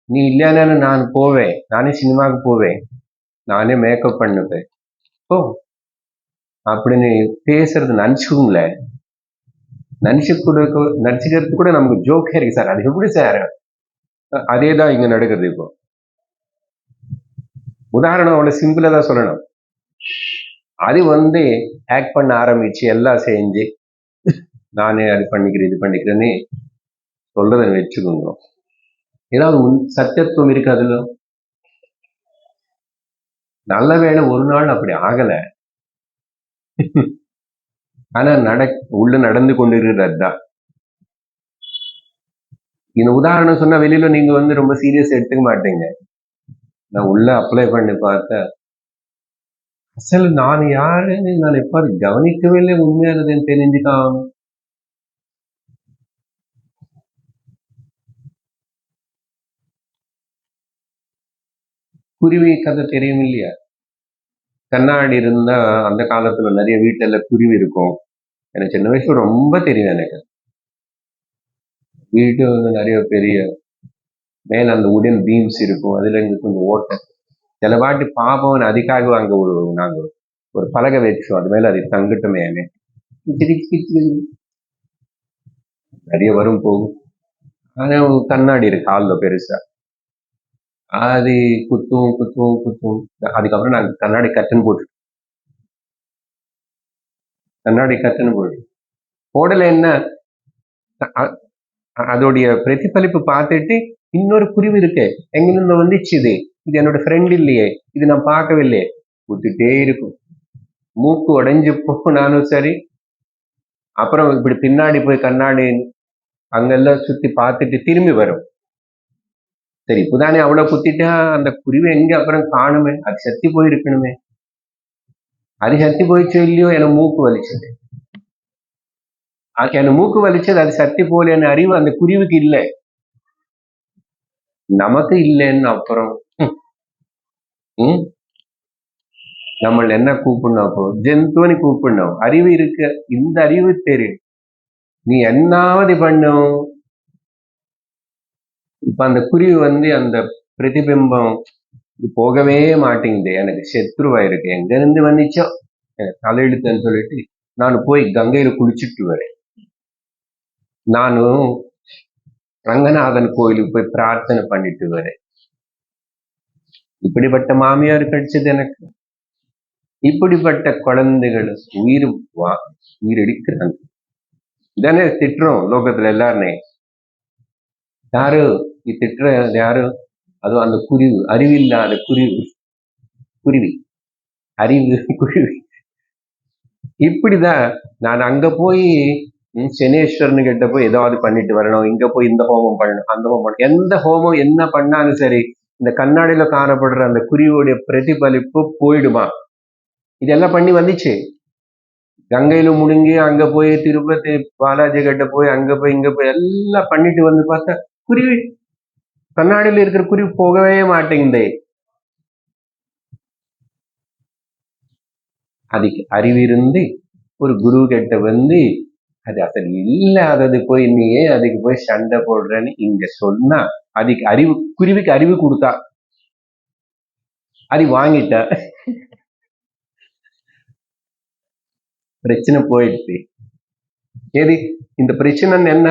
நீ இல்லைன்னு நான் போவேன், நானே சினிமாவுக்கு போவேன், நானே மேக்கப் பண்ணுவேன், ஓ அப்படின்னு பேசுறது நினைச்சுக்கோங்களேன். நினைச்சுக்கிறது கூட நமக்கு ஜோக்கே இருக்கு சார். அது எப்படி சார்? அதேதான் இங்க நடக்குது. இப்போ உதாரணம் அவ்வளவு சிம்பிளா தான் சொல்லணும். அது ஆக்ட் பண்ண ஆரம்பிச்சு எல்லாம் செஞ்சு நானே அது பண்ணிக்கிறேன் இது பண்ணிக்கிறேன்னு சொல்றதை வச்சுக்கோங்க. ஏதாவது சத்தியத்துவம் இருக்கு அதுல? நல்ல வேளை ஒரு நாள் அப்படி ஆகல. ஆனா உள்ள நடந்து கொண்டிருக்கிறது தான். இந்த உதாரணம் சொன்னா வெளியில நீங்க ரொம்ப சீரியஸ் எடுத்துக்க மாட்டீங்க. நான் உள்ள அப்ளை பண்ணி பார்த்தேன், அசல் நான் யாருன்னு நான் எப்பாவது கவனிக்கவே இல்லை, உண்மையானதுன்னு தெரிஞ்சுக்காம. குருவி கதை தெரியும் இல்லையா? கண்ணாடி இருந்தா அந்த காலத்துல நிறைய வீட்டுல குருவி இருக்கும். எனக்கு சின்ன வயசுல ரொம்ப தெரியும். எனக்கு வீட்டு நிறைய பெரிய மேல அந்த உடன் பீம்ஸ் இருக்கும், அதுல இருந்து கொஞ்சம் ஓட்டை. சில வாட்டி பாப்போம், அதுக்காக அங்க நாங்க ஒரு பலகை வச்சோம், அது மேல அது தங்கிட்டுமே. நிறைய வரும் போகும். ஆனா கண்ணாடி இருக்கு கால்ல பெருசா, அது குத்தும் குத்தும் குத்தும். அதுக்கப்புறம் நான் கண்ணாடி கட்டுன்னு போட்டு போடல. என்ன அதோடைய பிரதிபலிப்பு பார்த்துட்டு இன்னொரு குருவி இருக்கு, எங்கிருந்து வந்துச்சு, இது என்னோட ஃப்ரெண்ட் இல்லையே, இது நான் பார்க்கவில்லையே, குத்திட்டே இருக்கும். மூக்கு உடைஞ்சு போனாலும் சரி. அப்புறம் இப்படி பின்னாடி போய் கண்ணாடி அங்கெல்லாம் சுத்தி பார்த்துட்டு திரும்பி வரும். சரி இப்பதானே அவ்வளவு குத்திட்டா அந்த குருவி எங்க அப்புறம் காணுமே, அது சத்தி போயிருக்கணுமே. அது சத்தி போயிடுச்சோ இல்லையோ, எனக்கு மூக்கு வலிச்சது. எனக்கு மூக்கு வலிச்சது, அது சத்தி போலேன்னு அறிவு அந்த குருவிக்கு இல்லை, நமக்கு இல்லைன்னு. அப்புறம் நம்ம என்ன கூப்பிடணும்? அப்போ ஜென்துவனி கூப்பிடணும். அறிவு இருக்கு, இந்த அறிவு தெரியும், நீ என்னாவது பண்ணும். இப்ப அந்த குருவி அந்த பிரதிபிம்பம் போகவே மாட்டேங்குது, எனக்கு சத்ருவாயிருக்கு, எங்க இருந்து வந்துச்சோ எனக்கு தலையெழுத்துன்னு சொல்லிட்டு நான் போய் கங்கையில குளிச்சுட்டு வரேன். நானும் ரங்கநாதன் கோயிலுக்கு போய் பிரார்த்தனை பண்ணிட்டு வரேன். இப்படிப்பட்ட மாமியார் கிடைச்சது எனக்கு. இப்படிப்பட்ட குழந்தைகள் உயிர் எடுக்கிறாங்க. இதானே திட்டுறோம் லோகத்துல எல்லாருமே. யாரு திட்டுற யாரு? அதுவும் அந்த குருவி, அறிவில்லாத குருவி அறிவு குருவி. இப்படிதான் நான் அங்க போய் சனீஸ்வரனு கிட்ட போய் ஏதாவது பண்ணிட்டு வரணும், இங்க போய் இந்த ஹோமம் பண்ணணும், அந்த ஹோமம் பண்ணணும். எந்த ஹோமம் என்ன பண்ணாலும் சரி, இந்த கண்ணாடியில காணப்படுற அந்த குருவியோடைய பிரதிபலிப்பு போயிடுமா? இதெல்லாம் பண்ணி வந்துச்சு. கங்கையில முழுங்கி அங்க போய் திருப்பதி பாலாஜி கிட்ட போய் அங்க போய் இங்க போய் எல்லாம் பண்ணிட்டு வந்து பார்த்தா குருவி, கண்ணாடியில இருக்கிற குருவி போகவே மாட்டேங்குதே. அதுக்கு அறிவிருந்து ஒரு குரு கிட்ட வந்து அது அசல் இல்லாதது போய் நீ ஏன் அதுக்கு போய் சண்டை போடுறன்னு இங்க சொன்னா, அதுக்கு அறிவு, குருவிக்கு அறிவு கொடுத்தா, அது வாங்கிட்டா, பிரச்சனை போயிடுச்சு. ஏது இந்த பிரச்சனை என்ன?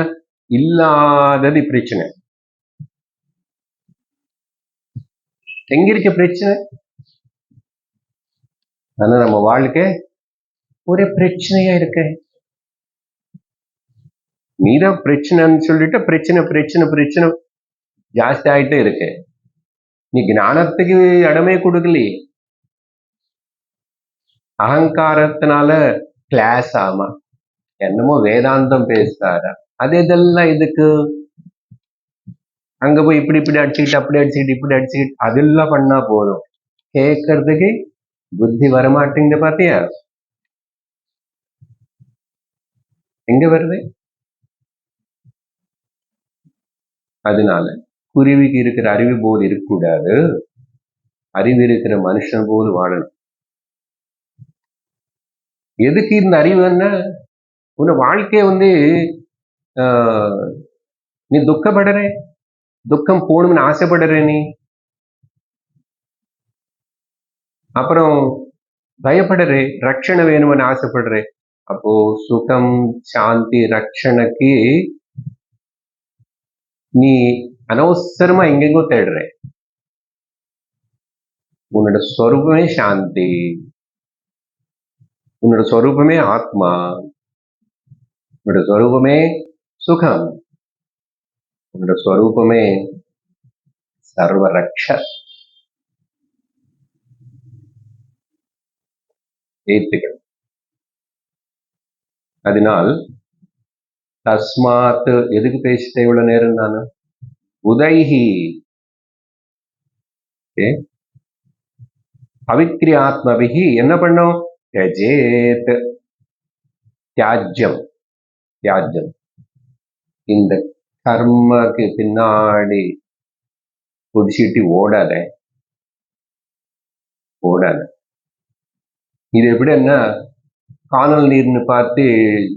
இல்லாதது பிரச்சனை. எங்க இருக்க பிரச்சனை? ஆனா நம்ம வாழ்க்கை ஒரே பிரச்சனையா இருக்க. நீதான் பிரச்சனைன்னு சொல்லிட்டு பிரச்சனை பிரச்சனை பிரச்சனை ஜாஸ்தி ஆயிட்டே இருக்கு. நீ ஞானத்துக்கு இடமே கொடுக்கலையே. அகங்காரத்தினால கிளாஸ் ஆமா, என்னமோ வேதாந்தம் பேசுறாரா, அது இதெல்லாம் இதுக்கு அங்க போய் இப்படி இப்படி அடிச்சுக்கிட்டு அப்படி அடிச்சுக்கிட்டு இப்படி அடிச்சுக்கிட்டு அதெல்லாம் பண்ணா போதும். கேட்கறதுக்கு புத்தி வரமாட்டேங்குது. பாத்தியா எங்க வருது? அதனால குருவிக்கு இருக்கிற அறிவு போல் இருக்கக்கூடாது, அறிவு இருக்கிற மனுஷன் போல் வாழணும். எதுக்கு இந்த அறிவு? என்ன உன்னை வாழ்க்கைய வந்து நீ துக்கப்படுற, துக்கம் போகணும்னு ஆசைப்படுற, நீ அப்புறம் பயப்படுற, ரட்சணை வேணும்னு ஆசைப்படுற. அப்போ சுகம் சாந்தி ரட்சணைக்கு நீ அனவசரமா எங்கெங்கோ தேடுற. உன்னோட ஸ்வரூபமே சாந்தி, உன்னோட ஸ்வரூபமே ஆத்மா, உன்னோட ஸ்வரூபமே சுகம், உன்னோட ஸ்வரூபமே சர்வரக்ஷ. ஏத்துக்கணும். அதனால் தஸ்மாத், எதுக்கு பேசிட்டேன் இவ்வளவு நேரம் நானு? உதைஹி அவிக்ரியாத்மபிகி என்ன பண்ணோம்? தியஜேத், தியாஜ்யம். தியாஜ்யம் இந்த கர்மக்கு பின்னாடி புதிச்சிட்டு ஓடாத. இது எப்படி என்ன, காணல் நீர்னு பார்த்து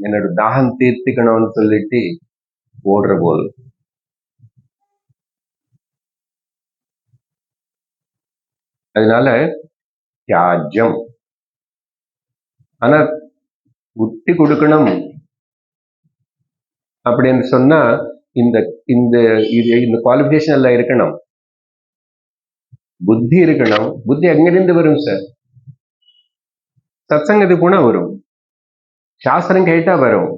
என்னோட தாகம் தீர்த்துக்கணும்னு சொல்லிட்டு ஓடுற போது. அதனால தியாஜ்யம். ஆனா விட்டு கொடுக்கணும் அப்படின்னு சொன்னா இந்த இந்த குவாலிபிகேஷன் எல்லாம் இருக்கணும். புத்தி இருக்கணும். புத்தி எங்கிருந்து வரும் சார்? சத்சங்கத்து போனா வரும், சாஸ்திரம் கேட்டா வரும்.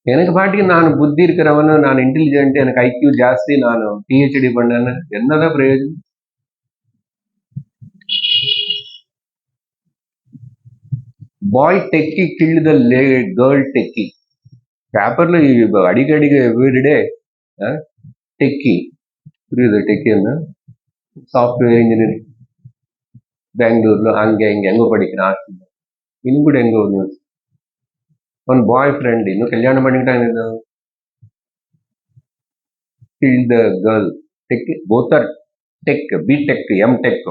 எனக்கு பாட்டுக்கு நான் புத்தி இருக்கிறவனு, நான் இன்டெலிஜென்ட், எனக்கு ஐக்கியூ ஜாஸ்தி, நான் பிஹெச்டி பண்ணேன்னு என்னதான் பிரயோஜனம்? Boy techie kill the girl techie. பேப்பர்ல அடிக்கடி எவ்ரிடே டெக்கி, புரியுது? டெக்கி என்ன? சாஃப்ட்வேர் இன்ஜினியரிங் பெங்களூர்ல அங்க இங்க எங்க படிக்கிறான், இன்னும் கூட எங்க ஒரு நியூஸ், ஒன் பாய் ஃப்ரெண்ட் இன்னும் கல்யாணம் பண்ணிக்கிட்டாங்க. கில் the girl tech, both are tech, BTech MTech.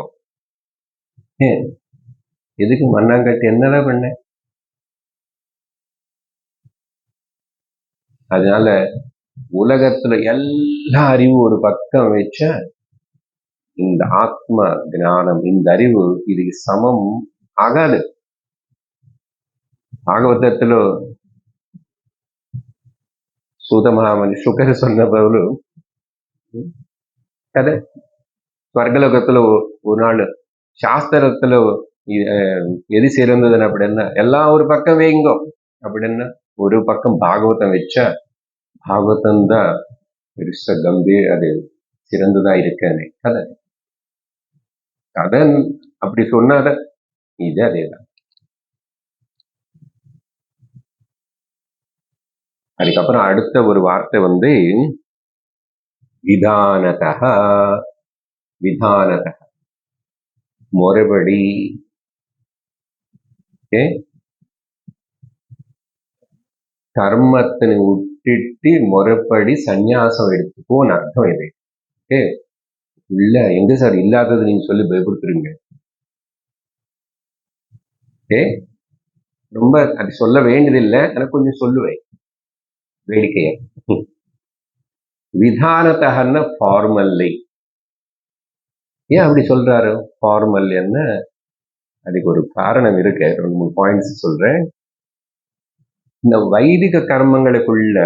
எதுக்கு மண்ணாங்கட்டி? என்னதான் பண்ண? அதனால உலகத்துல எல்லா அறிவும் ஒரு பக்கம் வச்ச இந்த ஆத்ம ஞானம், இந்த அறிவு இதுக்கு சமம் ஆகாது. பாகவதத்துல சூதமகாமணி சுகர் சொன்ன போது கதை ஸ்வர்கலோகத்துல ஒரு நாள் சாஸ்திரத்துல எது சிறந்ததுன்னு அப்படின்னா எல்லாம் ஒரு பக்கம் வைங்கோ அப்படின்னா ஒரு பக்கம் பாகவதம் வச்சா பாகவதம் தான் பெருச கம்பீர் அது சிறந்ததா இருக்கேன்னு கதை கதை அப்படி சொன்னாத இது அதேதான். அதுக்கப்புறம் அடுத்த ஒரு வார்த்தை விதானதः விதானதः முறைப்படி கர்மத்தை விட்டுட்டு முறைப்படி சந்நியாசம் எடுத்துக்கோன்னு அர்த்தம் இது. ஓகே, இல்ல எங்க சார் இல்லாதது நீங்க சொல்லி பயப்படுத்துறீங்க. ஓகே, ரொம்ப அது சொல்ல வேண்டியதில்லை, எனக்கு கொஞ்சம் சொல்லுவேன் வேடிக்கைய. விதானத்தகன்னா ஃபார்மல்லி. ஏன் அப்படி சொல்றாரு ஃபார்மல்? என்ன அதுக்கு ஒரு காரணம் இருக்கு. 2-3 பாயிண்ட்ஸ் சொல்றேன். இந்த வைதிக கர்மங்களுக்குள்ள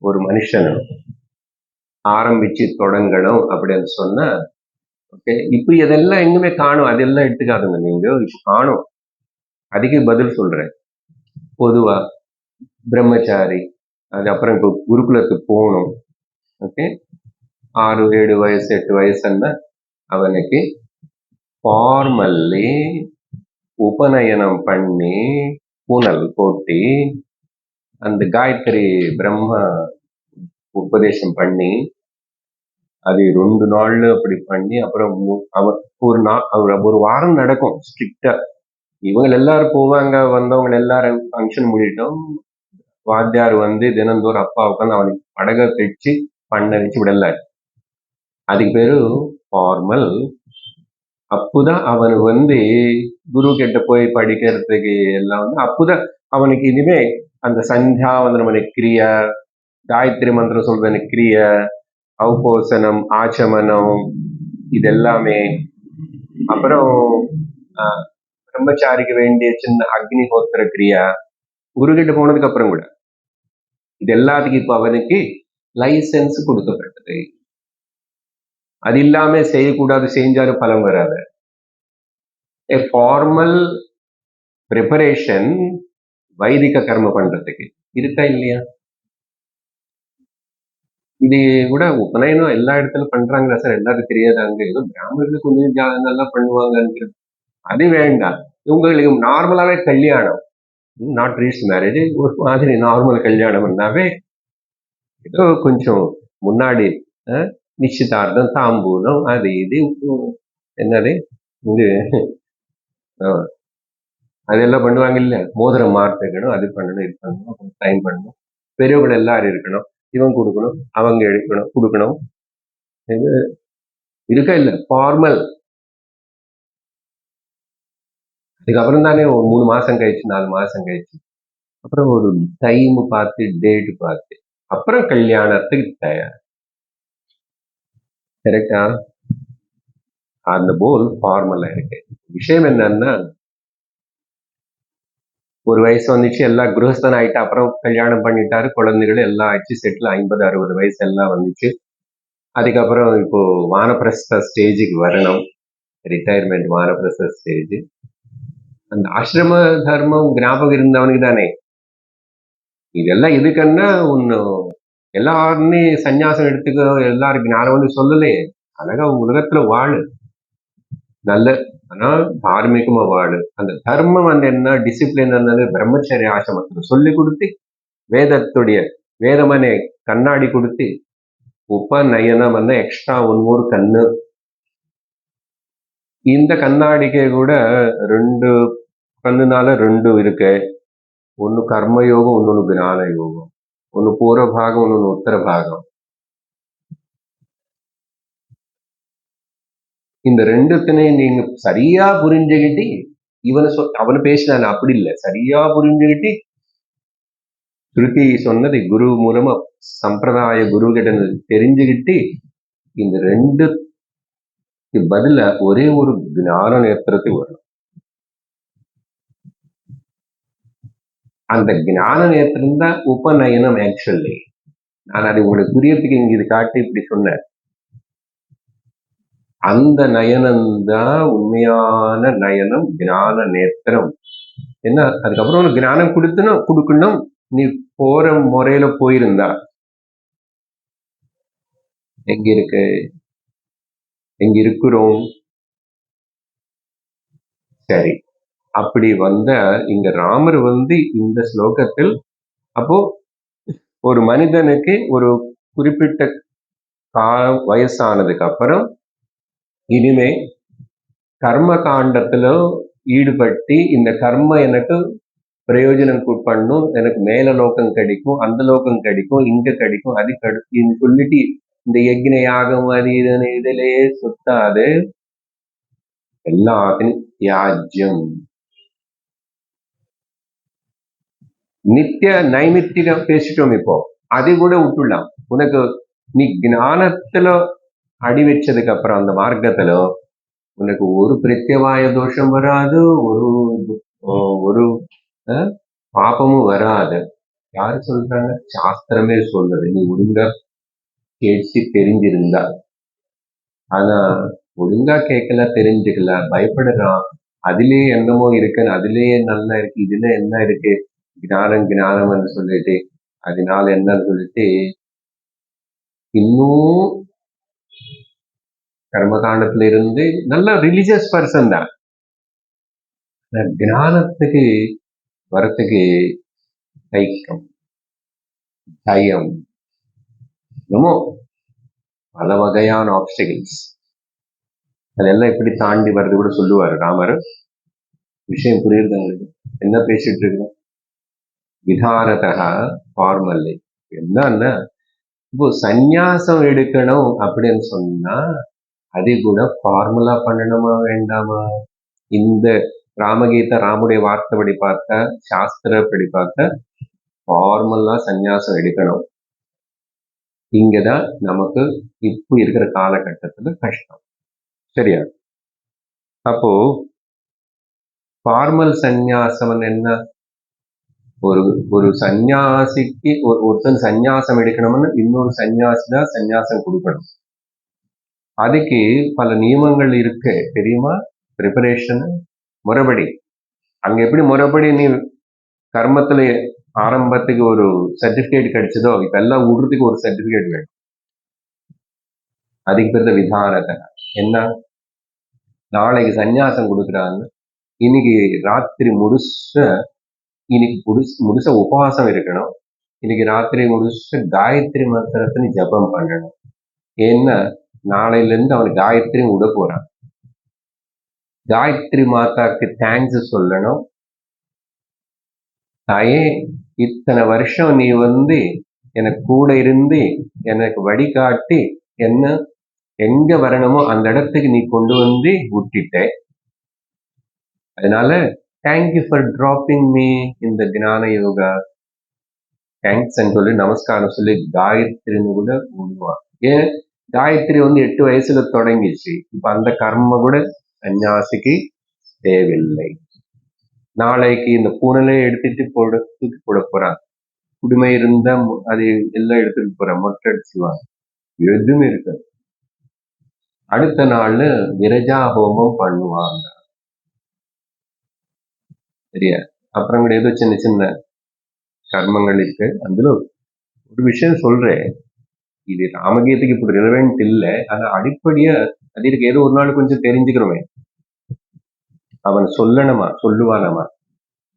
ஒரு மனுஷன் ஆரம்பிச்சு தொடங்கணும் அப்படின்னு சொன்னா, ஓகே, இப்ப இதெல்லாம் எங்குமே காணும், அதெல்லாம் எடுத்துக்காதுங்க நீங்க. இப்ப காணும், அதுக்கு பதில் சொல்றேன். பொதுவா பிரம்மச்சாரி, அதுக்கப்புறம் இப்போ குருகுலத்துக்கு போகணும். ஓகே, 6-7 வயசு 8 வயசுன்னா அவனுக்கு ஃபார்மல்லி உபநயனம் பண்ணி பூனல் போட்டி அந்த காயத்ரி பிரம்ம உபதேசம் பண்ணி அது 2 நாள்ல அப்படி பண்ணி அப்புறம் ஒரு வாரம் நடக்கும் ஸ்ட்ரிக்டா. இவங்க எல்லாரும் போவாங்க, வந்தவங்க எல்லாரும் ஃபங்க்ஷன் முடிட்டோம். வாத்தியார் தினந்தோறும் அப்பா உட்காந்து அவனுக்கு படகை தைச்சு பண்ண வச்சு விடல. அதுக்கு பேரு ஃபார்மல். அப்போதான் அவனுக்கு குரு கிட்ட போய் படிக்கிறதுக்கு எல்லாம் அப்போதான் அவனுக்கு இனிமே அந்த சந்தியாவந்தனம் கிரியா, காயத்ரி மந்திரம் சொல்றது கிரியா, ஔபோசனம், ஆச்சமனம், இது எல்லாமே. அப்புறம் பிரம்மச்சாரிக்கு வேண்டிய சின்ன அக்னிஹோத்திர கிரியா குரு கிட்ட போனதுக்கு அப்புறம் கூட இது எல்லாத்துக்கும் இப்ப அவனுக்கு லைசன்ஸ் கொடுக்கப்பட்டது. அது இல்லாம செய்யக்கூடாது, செஞ்சாலும் பலம் வராது. A formal preparation வைதிக கர்ம பண்றதுக்கு இருக்கா இல்லையா? இது கூட உபநயனம் எல்லா இடத்துலயும் பண்றாங்களா சார்? எல்லாருக்கும் தெரியாதாங்க? ஏதோ பிராமணர்களுக்கு கொஞ்சம் நல்லா பண்ணுவாங்க. அது வேண்டாம். உங்களுக்கு நார்மலாவே கல்யாணம், நாட் ரீச் மேரேஜ், ஒரு மாதிரி நார்மல் கல்யாணம்னாவே ஏதோ கொஞ்சம் முன்னாடி நிச்சயதார்த்தம், தாம்பூலம், அது இது என்னது இது அதெல்லாம் பண்ணுவாங்க இல்ல, மோதிரம் மார்த்துக்கணும், அது பண்ணணும், இது பண்ணணும், டைம் பண்ணணும், பெரியவங்க எல்லாரும் இருக்கணும், இவன் கொடுக்கணும், அவங்க எடுக்கணும், கொடுக்கணும், இது இருக்கா இல்ல ஃபார்மல். அதுக்கப்புறம் தானே ஒரு 3 மாசம் கழிச்சு 4 மாசம் கழிச்சு அப்புறம் ஒரு டைம் பார்த்து டேட் பார்த்து அப்புறம் கல்யாணத்துக்கு தயார். கரெக்டா? அந்த போல் ஃபார்மலா இருக்கு. விஷயம் என்னன்னா, ஒரு வயசு வந்துச்சு, எல்லாம் குருஹஸ்தன் ஆயிட்டு, அப்புறம் கல்யாணம் பண்ணிட்டாரு, குழந்தைகள் எல்லாம் ஆயிடுச்சு, செட்டில் 50-60 வயசு எல்லாம் வந்துச்சு. அதுக்கப்புறம் இப்போ வானப்பிரஸ்த ஸ்டேஜுக்கு வரணும், ரிட்டையர்மெண்ட் வானப்பிரஸ்த ஸ்டேஜ். அந்த ஆசிரம தர்மம் ஞாபகம் இருந்தவனுக்கு தானே இதெல்லாம். எதுக்குன்னா எல்லாருமே சன்னியாசம் எடுத்துக்க, எல்லாருக்கும் ஞானம் சொல்லலையே. அழகா உலகத்துல வாழு, நல்ல ஆனா தார்மீகமா வாழு. அந்த தர்மம் என்ன, டிசிப்ளின் என்னது பிரம்மச்சரிய ஆசிரமத்துல சொல்லி கொடுத்து, வேதமனை கண்ணாடி கொடுத்து, உபநயனம் எக்ஸ்ட்ரா 1 கண்ணு. இந்த கண்ணாடிக்கே கூட 2 கண்ணுனால 2 இருக்கு. ஒன்னு கர்மயோகம், இன்னொன்னு ஞான யோகம். ஒன்னு பூர்வ பாகம், இன்னொன்னு உத்தர பாகம். இந்த 2த்தையும் நீங்க சரியா புரிஞ்சுக்கிட்டு, அவனை பேசினான் அப்படி இல்லை, சரியா புரிஞ்சுக்கிட்டு ஸ்ருதி சொன்னது குரு மூலமா சம்பிரதாய குரு கிட்ட தெரிஞ்சுக்கிட்டு, இந்த 2க்கு பதில ஒரே ஒரு ஞான நேத்திரத்துக்கு வரணும். அந்த ஞான நேத்திரம் தான் உபநயனம். ஆக்சுவலி நான் அது உங்களுக்கு புரியறதுக்கு இங்க இது காட்டி இப்படி சொன்னேன். அந்த நயனம்தான் உண்மையான நயனம், ஞான நேத்திரம். என்ன அதுக்கப்புறம் உனக்கு ஞானம் கொடுக்கணும். நீ போற முறையில போயிருந்தா எங்க இருக்கு, எங்க இருக்கிறோம்? சரி, அப்படி வந்த இங்க ராமர் இந்த ஸ்லோகத்தில் அப்போ ஒரு மனிதனுக்கு ஒரு குறிப்பிட்ட வயசானதுக்கு அப்புறம் இனிமே கர்ம காண்டத்துல ஈடுபட்டு இந்த கர்ம எனக்கு பிரயோஜனம் பண்ணும், எனக்கு மேல லோகம் கிடைக்கும், அந்த லோகம் கிடைக்கும், இங்க கிடைக்கும், அது கிடைக்கும் சொல்லிட்டு இந்த யக்ஞ யாகம் அது இதுலயே சுத்தாது. எல்லாத்தையும் தியாஜ்யம், நித்திய நைமித்திகம் பேசிட்டோம். இப்போ அது கூட விட்டுடலாம். உனக்கு நீ ஞானத்துல அடி வச்சதுக்கு அப்புறம் அந்த மார்க்கத்துல உனக்கு ஒரு பிரத்யவாய தோஷம் வராது, ஒரு ஒரு பாபமும் வராது. யாரு சொல்றாங்க? சாஸ்திரமே சொல்றது. நீ ஒழுங்கா கேட்டு தெரிஞ்சிருந்தா. ஆனா ஒழுங்கா கேட்கல, தெரிஞ்சுக்கல, பயப்படுறான். அதுலயே என்னமோ இருக்குன்னு, அதுலயே நல்லா இருக்கு, இதுல என்ன இருக்கு, ஞானம்னு சொல்லிட்டு அதனால என்னன்னு சொல்லிட்டு இன்னும் கர்மகாண்டத்துல இருந்து நல்ல ரிலீஜியஸ் பர்சன் தான். ஞானத்துக்கு வரத்துக்கு தைக்கம், தயம், என்னமோ பல வகையான ஆப்ஸ்டிகல்ஸ், அதெல்லாம் எப்படி தாண்டி வர்றது கூட சொல்லுவாரு ராமர். விஷயம் புரியுது உங்களுக்கு? என்ன பேசிட்டு இருக்கோம்? விதாரதா ஃபார்மல்லி என்னன்னா, இப்போ சந்நியாசம் எடுக்கணும் அப்படின்னு சொன்னா அது கூட ஃபார்முலா பண்ணணுமா வேண்டாமா? இந்த ராமகீதா ராமுடைய வார்த்தைப்படி பார்த்தா, சாஸ்திரப்படி பார்த்தா ஃபார்முலா சந்நியாசம் எடுக்கணும். இங்கதான் நமக்கு இப்போ இருக்கிற காலகட்டத்துல கஷ்டம். சரியா? அப்போ ஃபார்மல் சந்நியாசம் என்ன? ஒரு சந்நியாசிக்கு ஒருத்தன் சந்நியாசம் எடுக்கணும்னு இன்னொரு சந்நியாசி தான் சந்நியாசம் கொடுக்கணும். அதுக்கு பல நியமங்கள் இருக்கு தெரியுமா? ப்ரிப்பரேஷன், முறைப்படி. அங்க எப்படி முறைப்படி நீ கர்மத்துல ஆரம்பத்துக்கு ஒரு சர்டிபிகேட் கிடைச்சதோ, இப்ப எல்லாம் விடுறதுக்கு ஒரு சர்டிபிகேட் வேணும். அதுக்கு பேர் விதானத்தை. என்ன? நாளைக்கு சந்நியாசம் கொடுக்குறாங்க, இன்னைக்கு ராத்திரி முழுச உபவாசம் இருக்கணும், இன்னைக்கு ராத்திரி முழுச காயத்ரி மந்திரத்தை ஜபம் பண்ணணும். ஏன்னா நாளையில இருந்து அவன் காயத்ரி விட போறான். காயத்ரி மாதாக்கு தேங்க்ஸ் சொல்லணும். தாயே, இத்தனை வருஷம் நீ எனக்கு கூட இருந்து எனக்கு வழிகாட்டி என்ன எங்க வரணுமோ அந்த இடத்துக்கு நீ கொண்டு விட்டுட்ட. அதனால தேங்க்யூ ஃபார் டிராப்பிங் மீ இந்த ஞான யோகா. தேங்க்ஸ் சொல்லி நமஸ்காரம் சொல்லி காயத்ரின்னு கூட விடுவான். ஏன்? காயத்ரி 8 வயசுல தொடங்கிச்சு. இப்ப அந்த கர்ம கூட சன்னியாசிக்கு தேவையில்லை. நாளைக்கு இந்த பூனலே எடுத்துட்டு தூக்கி போட போறான். குடுமை இருந்தா அது எல்லாம் எடுத்துட்டு போறான், மொட்டை அடிச்சுவாங்க, எதுவுமே இருக்காது. அடுத்த நாள் விரஜா ஹோமம் பண்ணுவாங்க. சரியா? அப்புறம் கூட ஏதோ சின்ன சின்ன கர்மங்கள் இருக்கு. அதுல ஒரு விஷயம் சொல்றேன், இது ராமகீதைக்கு இப்படி ரிலவெண்ட் இல்லை, ஆனா அடிப்படையா அது இருக்கு. ஏதோ ஒரு நாள் கொஞ்சம் தெரிஞ்சுக்கிறோமே. அவன் சொல்லணுமா, சொல்லுவானமா,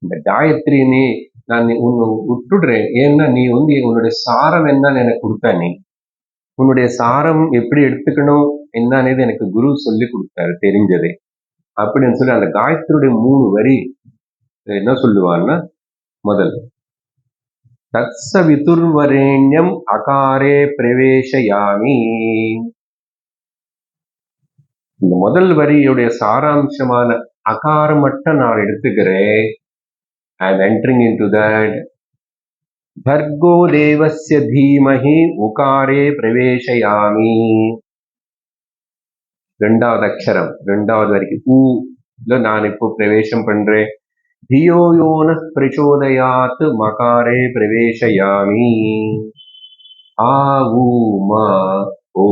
இந்த காயத்ரி நீ நான் உன்னை விட்டுடுறேன். ஏன்னா நீ உன்னுடைய சாரம் என்னன்னு எனக்கு கொடுத்தா, நீ உன்னுடைய சாரம் எப்படி எடுத்துக்கணும் என்னன்னு எனக்கு குரு சொல்லி கொடுத்தாரு, தெரிஞ்சது அப்படின்னு சொல்லி அந்த காயத்ரியுடைய 3 வரி என்ன சொல்லுவான்னா, முதல் தத்ச விதுர்வரேண்யம் அகாரே பிரவேசயாமி. இந்த முதல் வரியுடைய சாராம்சமான அகாரம் மட்டும் நான் எடுத்துக்கிறேன். I am entering into that. भर्गो देवस्य धीमहि उकारे प्रवेशयामि. ரெண்டாவது அக்ஷரம், ரெண்டாவது வரைக்கும் நான் இப்போ பிரவேசம் பண்றேன். धियो यो नः प्रचोदयात् मकारे प्रवेशयामि. ಆ ಊ ಮ ಓ.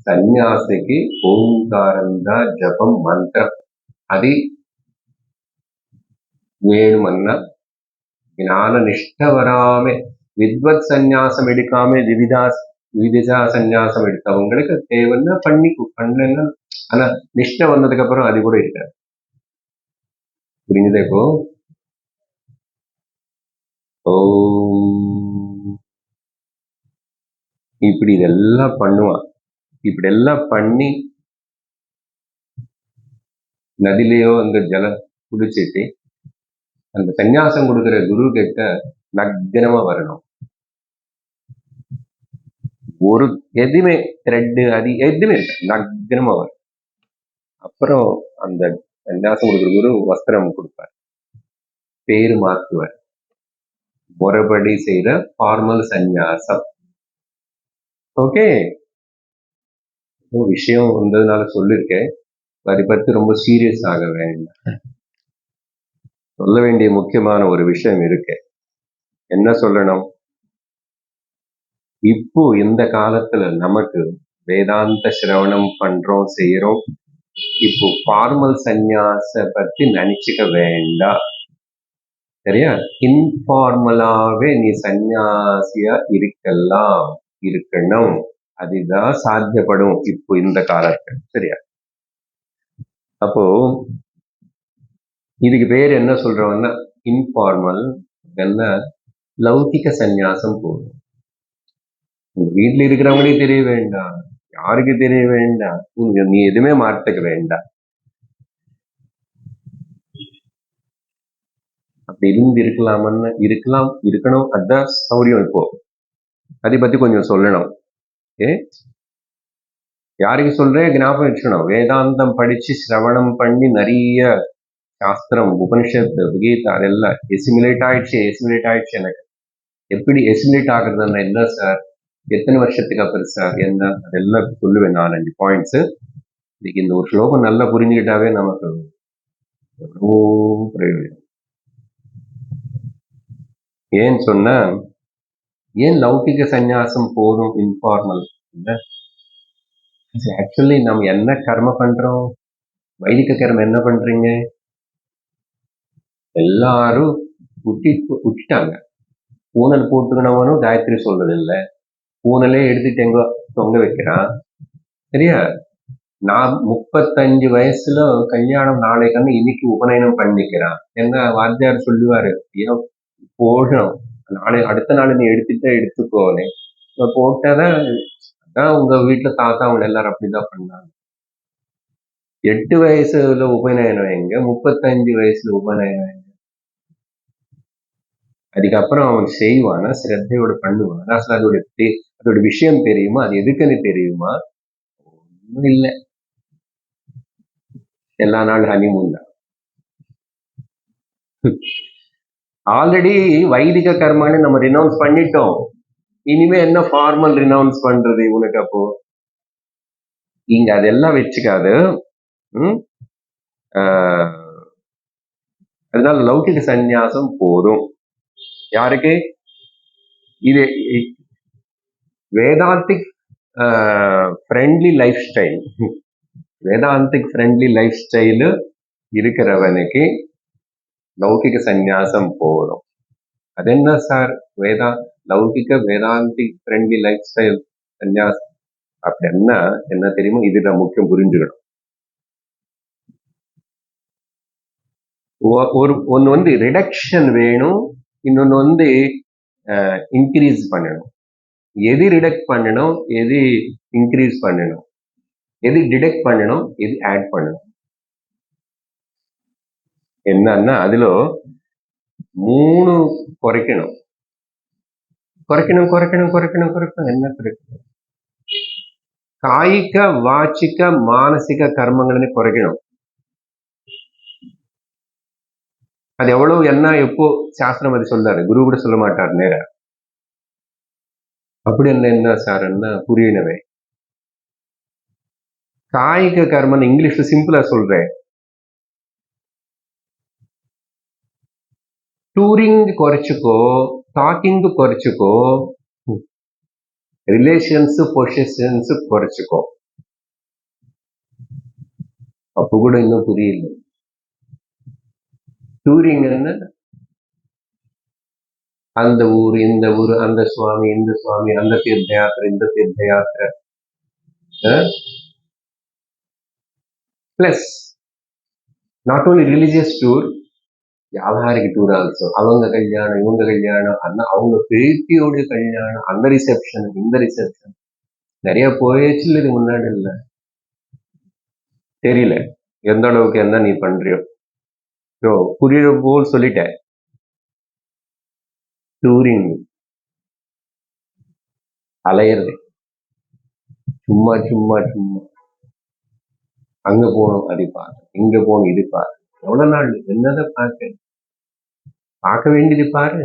సన్యాసికి ఓంకారంగా జపం మంత్రం. అది വേണമെന്ന ஞானநிஷ்டவராமே வித்வத் சந்நியாசம் எடுக்காம விவிதா சந்நியாசம் எடுத்தவங்களுக்கு தேவைன்னா பண்ணலன்னா, ஆனா நிஷ்டை வந்ததுக்கு அப்புறம் அது கூட இருக்காது. புரியுதா இப்போ? ஓம். இப்படி இதெல்லாம் பண்ணுவான். இப்படி எல்லாம் பண்ணி நதிலையோ அந்த ஜலம் குடிச்சிட்டு அந்த சந்நியாசம் கொடுக்குற குரு கிட்ட நக்னமா வரணும். ஒரு எதுவுமே த்ரெட்டு அது எதுவுமே நக்னமா வரும். அப்புறம் அந்த சந்நியாசம் கொடுக்குற குரு வஸ்திரம் கொடுப்பார், பேரு மாற்றுவார், முறைப்படி செய்த ஃபார்மல் சந்நியாசம். ஓகே, விஷயம் வந்ததுனால சொல்லிருக்கேன். அதை பத்தி ரொம்ப சீரியஸ் ஆக வேண்டாம். சொல்ல வேண்டிய முக்கியமான ஒரு விஷயம் இருக்கு. என்ன சொல்லணும்? இப்போ இந்த காலத்துல நமக்கு வேதாந்த சிரவணம் பண்றோம், செய்யறோம். இப்போ ஃபார்மல் சந்நியாச பத்தி நினைச்சுக்க வேண்டாம், சரியா? இன்ஃபார்மலாவே நீ சந்நியாசியா இருக்கணும். அதுதான் சாத்தியப்படும் இப்போ இந்த காலத்துல, சரியா? அப்போ இதுக்கு பேர் என்ன சொல்றோம்னா இன்ஃபார்மல். என்ன? லௌகிக சந்நியாசம் போதும். வீட்டுல இருக்கிறவங்களே தெரிய வேண்டாம், யாருக்கு தெரிய வேண்டாம், நீ எதுவுமே மாற்றுக்க வேண்டாம். அப்படி இருந்து இருக்கணும். அதுதான் சௌரியம். இப்போ அதை பத்தி கொஞ்சம் சொல்லணும். யாருக்கு சொல்றேன் ஞாபகம் வச்சுக்கணும். வேதாந்தம் படிச்சு சிரவணம் பண்ணி நிறைய சாஸ்திரம், உபனிஷத்து, கீதா அதெல்லாம் எசிமுலேட் ஆயிடுச்சு எனக்கு. எப்படி எசிமுலேட் ஆகுறதுன்னா என்ன சார், எத்தனை வருஷத்துக்கு அப்புறம் சார் என்ன, அதெல்லாம் சொல்லுவேன். 4-5 பாயிண்ட்ஸ். இன்னைக்கு இந்த ஒரு ஸ்லோகம் நல்லா புரிஞ்சுக்கிட்டாவே நமக்கு எவ்வளவோ பிரயோஜனம். ஏன்னு சொன்னா, ஏன் லௌகிக சந்நியாசம் போதும் இன்ஃபார்மல்? ஆக்சுவலி நம்ம என்ன கர்ம பண்றோம்? வைதிக கர்மம் என்ன பண்றீங்க? எல்லாரும் விட்டுட்டாங்க. பூனல் போட்டுக்கணவனும் காயத்ரி சொல்றது இல்லை, பூனலே எடுத்துட்டு எங்க தொங்க வைக்கிறான், சரியா? நான் 35 வயசுல கல்யாணம் நாளைக்கு இன்னைக்கு உபநயனம் பண்ணிக்கிறான். என்ன வாத்தியார் சொல்லுவாரு, ஏன் போடணும், அடுத்த நாள் நீ எடுத்துக்கோனே. போட்டாதான் அதான் உங்க வீட்டுல தாத்தா அவங்க எல்லாரும் அப்படிதான் பண்ணாங்க. 8 வயசுல உபநயனம் எங்க, 35 வயசுல உபநயனம் எங்க? அதுக்கப்புறம் அவன் செய்வானா, சிரத்தையோட பண்ணுவானா, அதோட விஷயம் தெரியுமா, அது எதுக்குன்னு தெரியுமா? ஒன்றும் இல்லை, எல்லா நாள் ஹனிமூன் தான். ஆல்ரெடி வைதிக கர்மான்னு நம்ம ரினவுன்ஸ் பண்ணிட்டோம். இனிமே என்ன ஃபார்மல் ரினவுன்ஸ் பண்றது உனக்கு? அப்போ இங்க அதெல்லாம் வச்சுக்காது. அதனால லௌகிக சந்நியாசம் போதும். யாருக்கு? இது Vedantic friendly life style, Vedantic friendly life style இருக்கிறவனுக்கு லௌகிக சந்நியாசம் போதும். அது என்ன சார் லௌகிக வேதாந்திக் ஃப்ரெண்ட்லி லைஃப் ஸ்டைல் சந்நியாசம் அப்படின்னா என்ன தெரியுமா? இதுதான் முக்கியம், புரிஞ்சுக்கணும். ஒன்னு ரிடக்ஷன் வேணும், இன்னொன்னு இன்க்ரீஸ் பண்ணணும். எது ரிடக்ட் பண்ணணும், எது இன்க்ரீஸ் பண்ணணும், எது டிடெக்ட் பண்ணணும், எது ஆட் பண்ணணும். என்னன்னா அதுல 3 குறைக்கணும். என்ன குறைக்கணும்? காய்க வாச்சிக மானசிக கர்மங்களை குறைக்கணும். அது எவ்வளவு என்ன எப்போ சாஸ்திரம் அது சொல்றாரு, குரு கூட சொல்ல மாட்டார் நேர. அப்படி என்ன சார் என்ன புரியனவே? காய்க கர்மம் இங்கிலீஷ்ல சிம்பிளா சொல்றேன். டூரிங் குறைச்சுக்கோ, டாக்கிங் குறைச்சுக்கோ, ரிலேஷன்ஸ் பொசிஷன்ஸ் குறைச்சிக்கோ. அப்ப கூட இன்னும் புரியல. டூரிங்னு அந்த ஊர் இந்த ஊர், அந்த சுவாமி இந்த சுவாமி, அந்த தீர்த்த யாத்திரை இந்த தீர்த்த யாத்திரை, plus not only religious tour, வியாபாரிக் டூர் ஆல்சோ. அவங்க கல்யாணம், இவங்க கல்யாணம், அவங்க பேத்தியோடைய கல்யாணம், அந்த ரிசப்ஷன் இந்த ரிசப்ஷன் நிறைய போயிடுச்சு. இது முன்னாடி இல்ல, தெரியல எந்த அளவுக்கு என்ன நீ பண்றியோ. புரியுற போல் சொல்லிட்டேன். டூரிங், அலையிறது, சும்மா சும்மா சும்மா அங்க போகணும் அது பாரு, இங்க போகணும் இது பாரு. எவ்வளவு நாள் என்னதை பார்க்க வேண்டியது பாரு.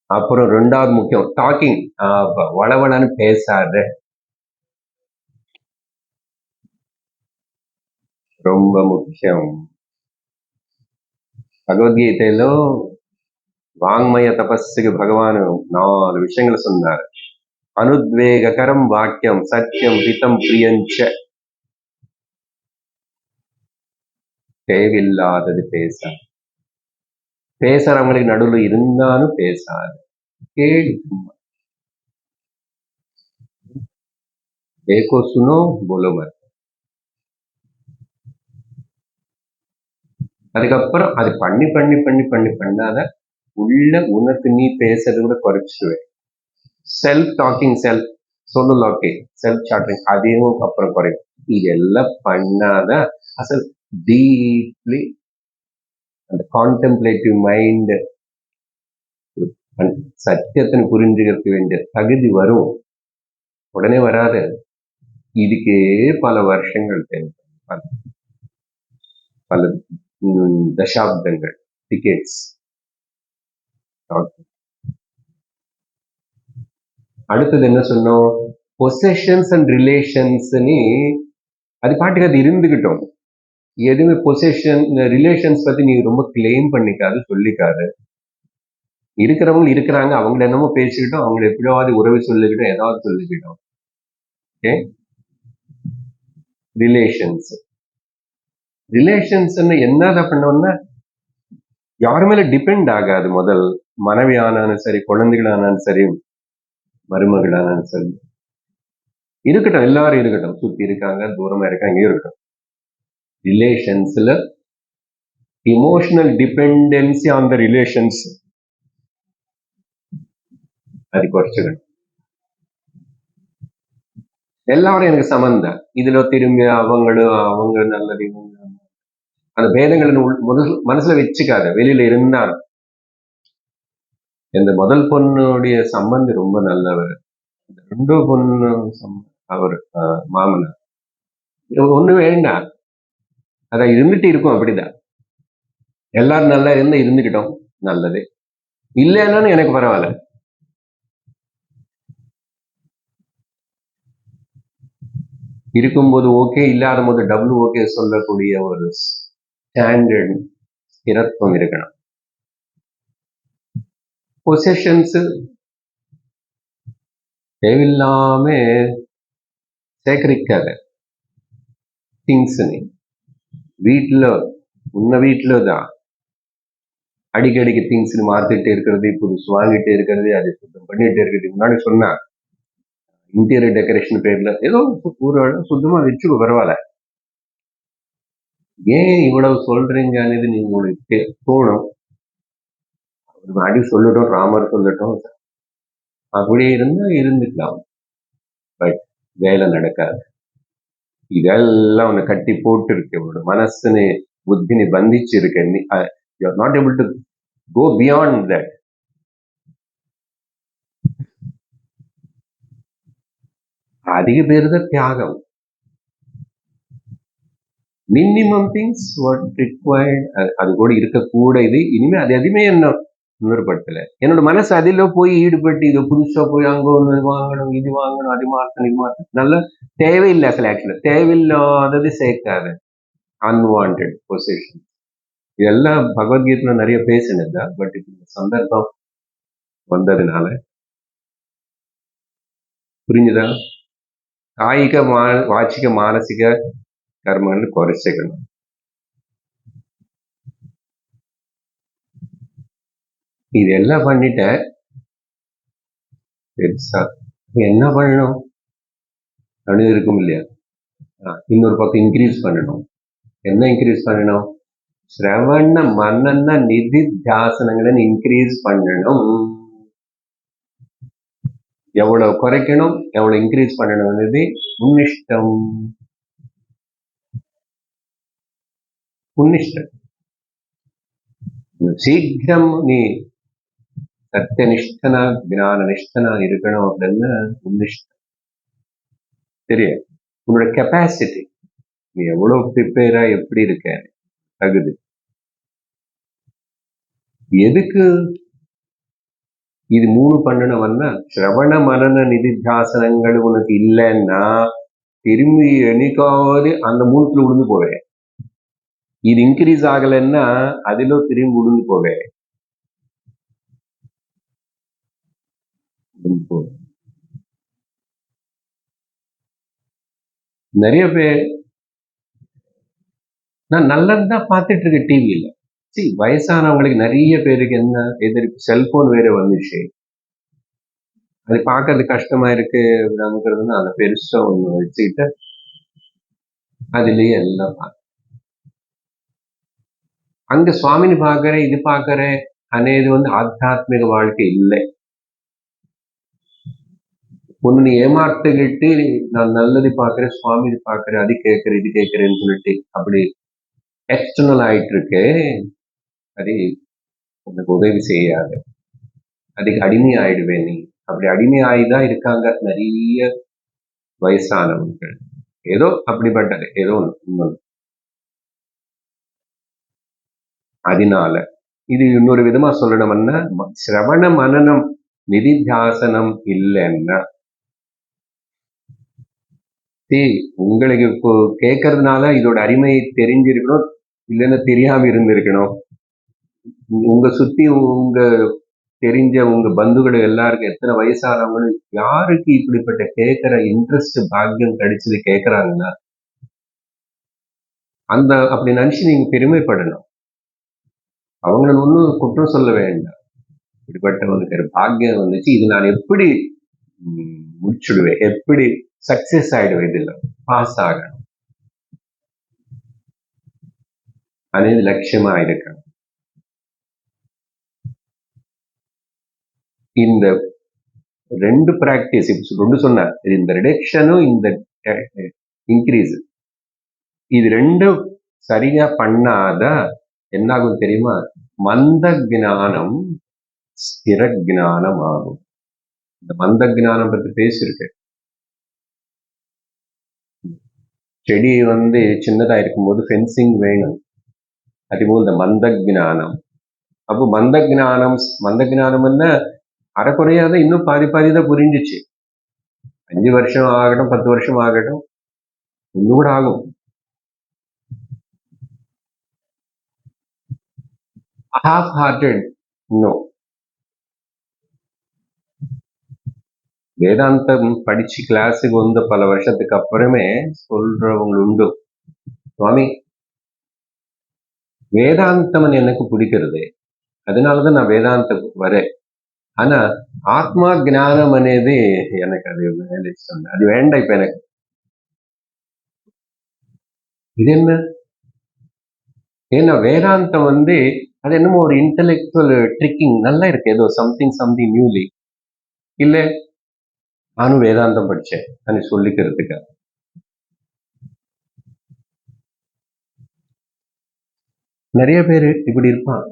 அப்புறம் ரெண்டாவது முக்கியம் டாக்கிங். வளவளன்னு பேசாத, ரொம்ப முக்கியம். భగవద్గీతలో వాంగ్మయ తపస్సుకి భగవాను 4 விஷயங்களை சொன்னார். அனுத்வேகரம் வாக்கியம், சத்தியம், ஹிதம், பிரியஞ்ச. தேவையில்லாதது பேசாது. பேசுறவங்களுக்கு நடுவில் இருந்தாலும் பேசாது. கேடு. देखो सुनो बोलो मत. அதுக்கப்புறம் அது பண்ணி பண்ணி பண்ணி பண்ணி பண்ணாத உள்ள உனக்கு நீ பேசுறது கூட குறைச்சிடுவேன். செல்ஃப் டாக்கிங், செல்ஃப் சோலோலாக்கிங், செல்ஃப் சாட்டிங், அதையும் அப்புறம் குறையும். இதெல்லாம் பண்ணாத அசல் டீப்லி அந்த கான்டெம்ப்ளேட்டிவ் மைண்ட் சத்தியத்தை புரிஞ்சுக்கிறதுக்கு வேண்டிய தகுதி வரும். உடனே வராது. இதுக்கே பல வருஷங்கள் தேவைப்படும், பல தசாப்தங்கள், டிகேட்ஸ். அடுத்தது என்ன சொன்னோம்? Possessions and relations. அது பாட்டுக்கு அது இருந்துகிட்டோம். எதுவுமே பொசஷன் ரிலேஷன்ஸ் பத்தி நீ ரொம்ப கிளைம் பண்ணிக்காது, சொல்லிக்காது. இருக்கிறவங்க இருக்கிறாங்க, அவங்கள என்னமோ பேசிக்கிட்டோம், அவங்களை எப்படியாவது உறவு சொல்லிக்கிட்டோம், ஏதாவது சொல்லிக்கிட்டோம். Okay, relations. ரிலேஷன்ஸ் என்னதான் பண்ணோம்னா யாரு மேல டிபெண்ட் ஆகாது. முதல் மனைவி ஆனாலும் சரி, குழந்தைகளானாலும் சரி, மருமகளானாலும் சரி, இருக்கட்டும், எல்லாரும் இருக்கட்டும், சுத்தி இருக்காங்க, தூரமா இருக்காங்க, இருக்கட்டும். ரிலேஷன்ஸ்ல emotional dependency on the relations அது குறைச்சிக்கணும். எல்லாரும் எனக்கு சமந்தான். இதுல திரும்பி அவங்க நல்லது, இவங்க அந்த பேதங்களை மனசுல வச்சுக்காத. வெளியில இருந்தான். இந்த முதல் பொண்ணுடைய சம்பந்தி ரொம்ப நல்லவர். ரெண்டோ பொண்ணு அவர் மாமனார் ஒண்ணு வேண்டாம், அதான் இருந்துட்டு இருக்கும். அப்படிதான் எல்லாரும் நல்லா இருந்தா இருந்துக்கிட்டோம், நல்லது. இல்லைன்னு எனக்கு பரவாயில்ல. இருக்கும்போது ஓகே, இல்லாத போது டபுள் ஓகே சொல்லக்கூடிய ஒரு ஸ்டாண்டர்ட் ஸ்திரத்துவம் இருக்கணும். பொசஷன்ஸ் தேவையில்லாம சேகரிக்காத திங்ஸ். வீட்டுல உன்ன வீட்டுல தான் அடிக்கடிக்கு திங்ஸ் மாத்திட்டே இருக்கிறது, புதுசு வாங்கிட்டே இருக்கிறது, அது சுத்தம் பண்ணிட்டே இருக்கிறது. முன்னாடி சொன்னா இன்டீரியர் டெக்கரேஷன் பேர்ல ஏதோ ஒரு சுத்தமா வச்சுக்கோ, பரவாயில்ல. ஏன் இவ்வளவு சொல்றீங்கன்னு நீங்க உங்களுக்கு தோணும். அடி சொல்லட்டும், ராமர் சொல்லட்டும், அப்படியே இருந்தா இருந்துக்கலாம். பட் வேலை நடக்காது. இதெல்லாம் உன்னை கட்டி போட்டு இருக்கு, உன்னோட மனசுன்னு புத்தினி பந்திச்சு இருக்க. you are not able to go beyond that. அதிக பேர் தான் தியாகம். மினிமம் திங்ஸ் வாட் ரிக்வயர்ட், அது கூட இருக்கக்கூட. இது இனிமே அது எதுவுமே என்ன உணர்படுத்தல. என்னோட மனசு அதில் போய் ஈடுபட்டு இதை புதுசா போய் அங்க ஒண்ணு வாங்கணும், இது வாங்கணும், அது மாற்றணும், இது மாற்றணும். நல்ல தேவையில்லை. ஆக்சுவலா தேவையில்லாதது சேர்க்காது. Unwanted position. இதெல்லாம் பகவத்கீதையில நிறைய பேசினதுதான். பட் இந்த சந்தர்ப்பம் வந்ததுனால புரிஞ்சுதா? காய்க வாச்சிக மானசிக கர்மன்னு குறைச்சிக்கணும். இதெல்லாம் பண்ணிட்டேன். பெருசா என்ன பண்ணணும் அப்படின்னு இருக்கும் இல்லையா? இன்னொரு பக்கம் இன்க்ரீஸ் பண்ணணும். என்ன இன்க்ரீஸ் பண்ணணும்? சிரவண மனன நிதித்தியாசனங்களை இன்க்ரீஸ் பண்ணணும். எவ்வளவு குறைக்கணும், எவ்வளவு இன்க்ரீஸ் பண்ணணும், உன்னிஷ்டம். உன்னிஷ்டம். சீக்கிரம் நீ சத்தியனிஷ்டனா ஞான நிஷ்டனா இருக்கணும் அப்படின்னு உன்னிஷ்டம். சரியா? உன்னோட கெப்பாசிட்டி, நீ எவ்வளவு ப்ரிப்பேரா எப்படி இருக்க, தகுதி. எதுக்கு இது 3 பண்ணணும்னா, சிரவண மனன நிதித்தியாசனங்கள் உனக்கு இல்லைன்னா திரும்பி என்னைக்காவது அந்த 3த்துல விழுந்து போவேன். இது இன்க்ரீஸ் ஆகலைன்னா அதிலோ திரும்பி விழுந்து போவேன். நிறைய பேர் நான் நல்லதுதான் பார்த்துட்டு இருக்கேன் டிவியில. வயசானவங்களுக்கு நிறைய பேருக்கு என்ன எதிர்ப்பு, செல்போன் வேற வந்துச்சு. அது பார்க்கறது கஷ்டமா இருக்கு அப்படிங்கிறதுனா அதை பெருசா ஒண்ணு வச்சுக்கிட்டு அதுலயே எல்லாம் அங்க சுவாமின்னு பாக்குறேன், இது பாக்குறேன் అనేది ஆத்தியாத்மிக வாழ்க்கை இல்லை. ஒண்ணு நீ ஏமாத்துக்கிட்டு நான் நல்லது பாக்குறேன், சுவாமி இது பாக்குறேன், அது கேட்கறேன், இது கேட்கறேன்னு சொல்லிட்டு அப்படி எக்ஸ்டர்னல் ஆயிட்டு இருக்கு. அது உனக்கு உதவி செய்யாது. அதுக்கு அடிமை ஆயிடுவேன் நீ. அப்படி அடிமை ஆகிதான் இருக்காங்க நிறைய வயசானவர்கள். ஏதோ அப்படிப்பட்டது, ஏதோ ஒண்ணு. அதனால இது இன்னொரு விதமா சொல்லணும்னா, சிரவண மனனம் நிதித்தியாசனம் இல்லைன்னா, உங்களுக்கு இப்போ கேட்கறதுனால இதோட அருமை தெரிஞ்சிருக்கணும், இல்லைன்னா தெரியாம இருந்திருக்கணும். உங்க சுத்தி உங்க தெரிஞ்ச உங்க பந்துகள் எல்லாருக்கும் எத்தனை வயசானவங்க யாருக்கு இப்படிப்பட்ட கேட்கிற இன்ட்ரெஸ்ட் பாக்கியம் கிடைச்சது கேட்கறாங்கன்னா அந்த அப்படி நினைச்சு நீங்க பெருமைப்படணும். அவங்களை ஒன்றும் குற்றம் சொல்ல வேண்டாம். இப்படிப்பட்டவனுக்கு பாக்கியம் வந்துச்சு, இது நான் எப்படி முடிச்சுடுவேன், எப்படி சக்சஸ் ஆயிடுவேன், இதுல பாஸ் ஆகணும் అనేది லட்சியமா இருக்கணும். இந்த 2 பிராக்டிஸ் இப்ப சொன்னார், இந்த ரிடக்ஷனும் இந்த இன்க்ரீஸ், இது 2 சரியா பண்ணாத என்ன ஆகும் தெரியுமா? மந்த ஞானம் ஸ்திர ஞானம் ஆகும். இந்த மந்த ஞானம் பத்தி பேசியிருக்கேன். செடி சின்னதா இருக்கும்போது ஃபென்சிங் வேணும். அதுபோல் இந்த மந்த ஞானம். அப்போ மந்த ஞானம் என்ன அரைக்குறையாத இன்னும் பாதிதான் புரிஞ்சிச்சு. 5 வருஷம் ஆகட்டும், 10 வருஷம் ஆகட்டும், இன்னும் கூட ஆகும். half hearted no. வேதாந்தம் படிச்சு கிளாஸுக்கு பல வருஷத்துக்கு அப்புறமே சொல்றவங்க உண்டு, சுவாமி வேதாந்தம் எனக்கு பிடிக்கிறது, அதனாலதான் நான் வேதாந்தத்துக்கு வரேன். ஆனா ஆத்மா ஞானம் అనేది எனக்கு அது வேண்டாம் இப்ப எனக்கு. இது என்ன? ஏன்னா வேதாந்தம் அது என்னமோ ஒரு இன்டெலெக்சுவல் ட்ரிக்கிங் நல்லா இருக்கு, ஏதோ சம்திங் நியூலி. இல்ல நானும் வேதாந்தம் படிச்சேன் அது சொல்லிக்கிறதுக்கு. நிறைய பேரு இப்படி இருப்பான்,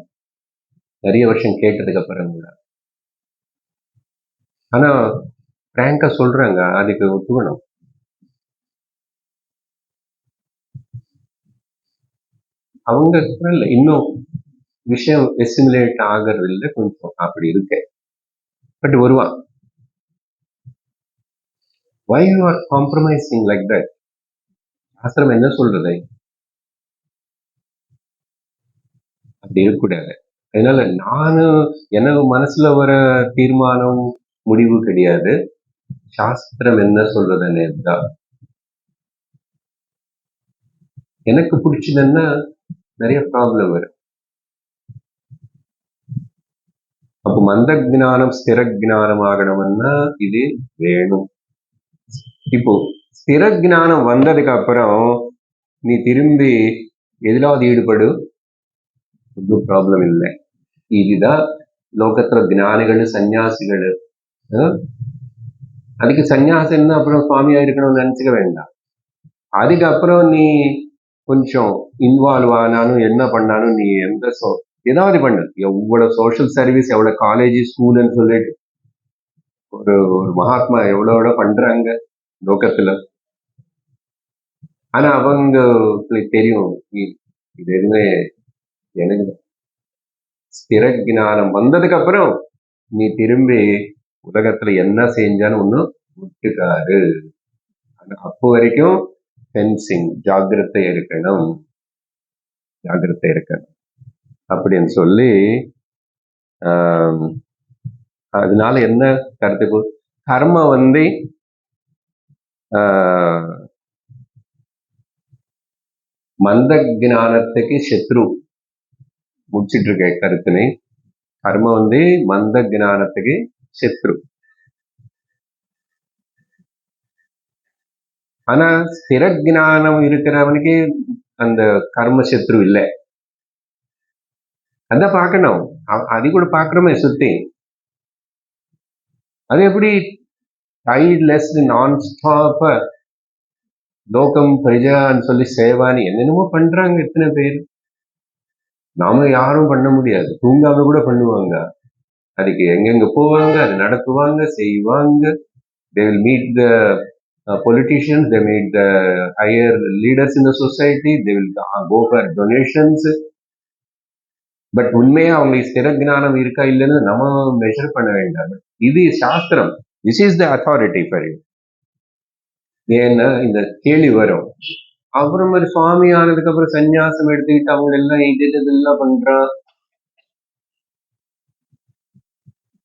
நிறைய வருஷம் கேட்டதுக்கு அப்புறம் கூட. ஆனா பிராங்கா சொல்றாங்க, அதுக்கு ஒத்துக்கணும். அவங்க இன்னும் விஷயம் எஸ்டிமுலேட் ஆகிறது இல்லை, கொஞ்சம் அப்படி இருக்கு. பட் வருவான். Why you are compromising like that? ஆசிரமம் என்ன சொல்றது? அப்படி இருக்கக்கூடாது. அதனால நானும் எனக்கு மனசுல வர தீர்மானம் முடிவு கிடையாது. சாஸ்திரம் என்ன சொல்றதுன்னு தான் எனக்கு பிடிச்சதுன்னா நிறைய ப்ராப்ளம் வரும். அப்போ மந்த ஜானம் ஸ்திர ஜானம் ஆகணும்னா இது வேணும். இப்போ ஸ்திர ஜானம் வந்ததுக்கு அப்புறம் நீ திரும்பி எதிலாவது ஈடுபடு, ஒன்றும் ப்ராப்ளம் இல்லை. இதுதான் லோகத்துல ஞானிகள் சன்னியாசிகள். அதுக்கு சன்னியாசம்னா அப்புறம் சுவாமியா இருக்கணும்னு நினைச்சுக்க வேண்டாம். அதுக்கப்புறம் நீ கொஞ்சம் இன்வால்வ் ஆனாலும் என்ன பண்ணாலும் நீ ஏதாவது பண்ணு. எவ்வளவு சோஷியல் சர்வீஸ், எவ்வளவு காலேஜ் ஸ்கூல்னு சொல்லிட்டு ஒரு மகாத்மா எவ்வளவு பண்றாங்க லோகத்துல. ஆனா அவங்களுக்கு தெரியும் இது எதுவுமே எனக்கு ஸ்திர ஞானம் வந்ததுக்கு அப்புறம் நீ திரும்பி உலகத்துல என்ன செஞ்சாலும் ஒன்னும் விட்டுக்காரு. அப்போ வரைக்கும் ஃபென்சிங், ஜாகிரதை இருக்கணும் அப்படின்னு சொல்லி அதனால என்ன கருத்து, கர்ம மந்த ஜானத்துக்கு சத்ரு முடிச்சிட்டு இருக்க கருத்துனை. கர்ம மந்த ஜானத்துக்கு சத்ரு. ஆனா ஸ்திர ஜானம் இருக்கிறவனுக்கு அந்த கர்ம சத்ரு இல்லை. அதான் பார்க்கணும். அது கூட பார்க்கிறோமே சுத்தி. அது எப்படி டைட்லெஸ் நான் ஸ்டாப் லோகம் பிரஜான்னு சொல்லி சேவானி என்னென்னமோ பண்றாங்க எத்தனை பேர். நாம யாரும் பண்ண முடியாது, தூங்காம கூட பண்ணுவாங்க. அதுக்கு எங்கெங்க போவாங்க, அது நடத்துவாங்க, செய்வாங்க. They will meet the politicians, they meet the higher leaders in the society, they will go for donations. But உண்மையா அவங்களுக்கு ஸ்திர ஞானம் இருக்கா இல்லைன்னு நம்ம மெஷர் பண்ண வேண்டாம். இது சாஸ்திரம். This is the authority for you. ஏன்னா இந்த கேள்வி வரும். அப்புறம் ஒரு சுவாமி ஆனதுக்கு அப்புறம் சன்னியாசம் எடுத்துக்கிட்டு அவங்க எல்லாம் இதெல்லாம் பண்றா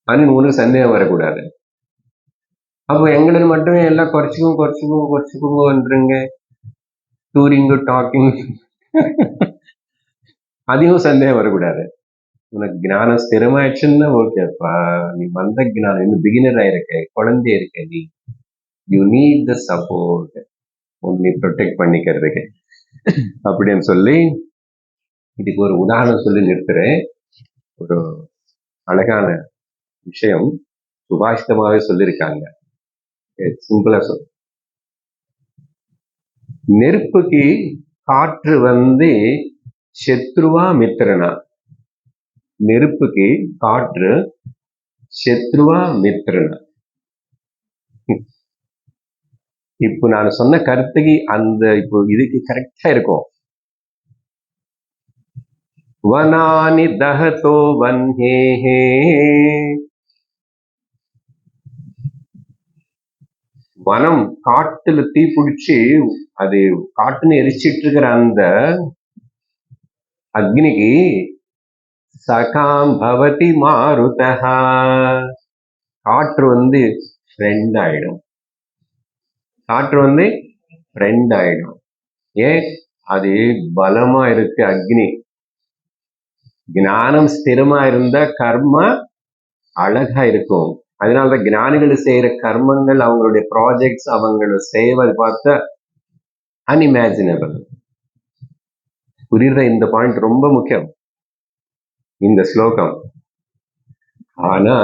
அப்படின்னு ஒன்றும் சந்தேகம் வரக்கூடாது. அப்போ எங்களுக்கு மட்டுமே எல்லாம் குறைச்சிக்கோங்கன்றீங்க, டூரிங்கு டாக்கிங் அதையும் சந்தேகம் வரக்கூடாது. உனக்கு ஞானம் ஸ்திரமாயிடுச்சுன்னா ஓகேப்பா, நீ மந்த ஞானம் இன்னும் பிகினர் ஆயிருக்க, குழந்தை இருக்க, நீ யூ நீட் த சப்போர்ட் உன்னை ப்ரொடெக்ட் பண்ணிக்கிறதுக்கு அப்படின்னு சொல்லி இதுக்கு ஒரு உதாரணம் சொல்லி நிறுத்துறேன். ஒரு அழகான விஷயம் சுபாஷிதமாவே சொல்லியிருக்காங்க. சிம்பிளா சொல். நெருப்புக்கு காற்று சத்ருவா மித்திரனா? நெருப்புக்கு காற்று சத்ருவா மித்திரனா? இப்போ நான் சொன்ன கருத்துக்கு அந்த இப்போ இதுக்கு கரெக்டா இருக்கும். வனானி தஹதோ வன்ஹேஹே, வனம் காட்டுல தீ பிடிச்சி அது காட்டுன்னு எரிச்சிட்டு இருக்கிற அந்த அக்னிக்கு சகாம் பவதி மாருதஹா, காற்று ஃப்ரெண்ட் ஆயிடும். காற்று ஃப்ரெண்ட் ஆயிடும். ஏன்? அது பலமா இருக்கு அக்னி. ஞானம் ஸ்திரமா இருந்தா கர்ம அழகா இருக்கும். அதனாலதான் ஞானிகள் செய்யற கர்மங்கள், அவங்களுடைய ப்ராஜெக்ட்ஸ், அவங்களோட சேவை பார்த்தா அன்இமேஜினபிள். புரியுற? இந்த பாயிண்ட் ரொம்ப முக்கியம் இந்த ஸ்லோகம். ஆனா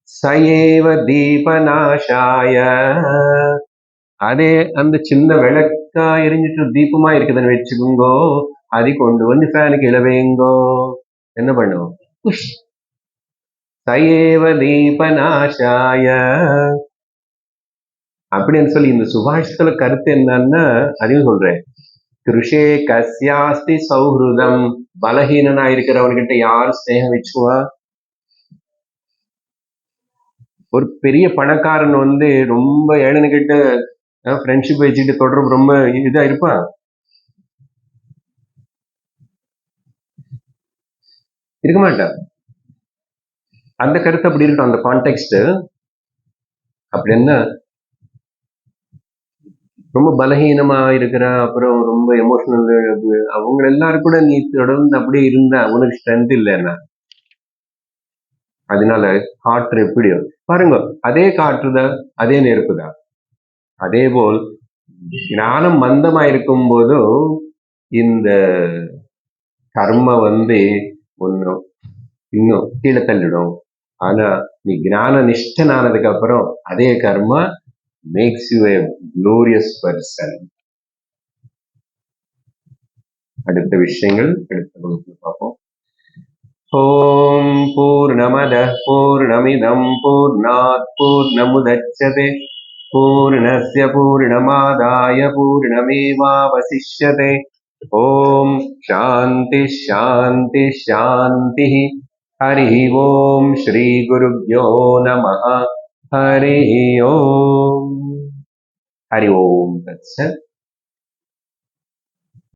சயேவ தீபநாசாய, அதே அந்த சின்ன விளக்கா எரிஞ்சிட்டு தீபமா இருக்குதுன்னு வச்சுக்கோங்கோ, அதை கொண்டு ஃபேனுக்கு இளவேங்கோ, என்ன பண்ணும்? சயேவ தீபநாசாய அப்படின்னு சொல்லி இந்த சுபாஷித்துல கருத்து என்னன்னா அதையும் சொல்றேன். கிருஷே கஸ்யாஸ்தி சௌஹிருதம், பலஹீனனா இருக்கிறவன்கிட்ட யார் ஸ்நேகம் வச்சுக்குவா? ஒரு பெரிய பணக்காரன் ரொம்ப ஏழனுக்கிட்ட ஃப்ரெண்ட்ஷிப் வச்சுட்டு தொடர்பு ரொம்ப இதா இருப்பான்? இருக்க மாட்டான். அந்த கருத்து அப்படி இருக்கட்டும், அந்த கான்டெக்ட் அப்படின்னா ரொம்ப பலகீனமா இருக்கிற, அப்புறம் ரொம்ப எமோஷனல், அவங்க எல்லாரும் கூட நீ தொடர்ந்து அப்படியே இருந்தா உனக்கு ஸ்ட்ரென்த் இல்லைன்னா, அதனால காற்று எப்படியோ பாருங்க, அதே காற்றுதான், அதே நெருப்புதான். அதே போல் ஞானம் மந்தமா இருக்கும் போதும் இந்த கர்ம ஒன்னும் இன்னும் கீழே தள்ளிடும். ஆனா நீ ஞான நிஷ்டனானதுக்கு அப்புறம் அதே கர்மா makes you a glorious person. அடுத்த விஷயங்கள் அடுத்த வகுப்புல பார்ப்போம். ஓம் பூர்ணமத பூர்ணமிதம் பூர்ணாத் பூர்ணமுதச்யதே பூர்ணஸ்ய பூர்ணமாதாய பூர்ணமேவாவசிஷ்யதே. ஓம் சாந்தி சாந்தி சாந்தி. ஹரி ஓம் ஸ்ரீ குருப்யோ நமः. ஹரி ஓம். ஹரி ஓம் தத்சத்.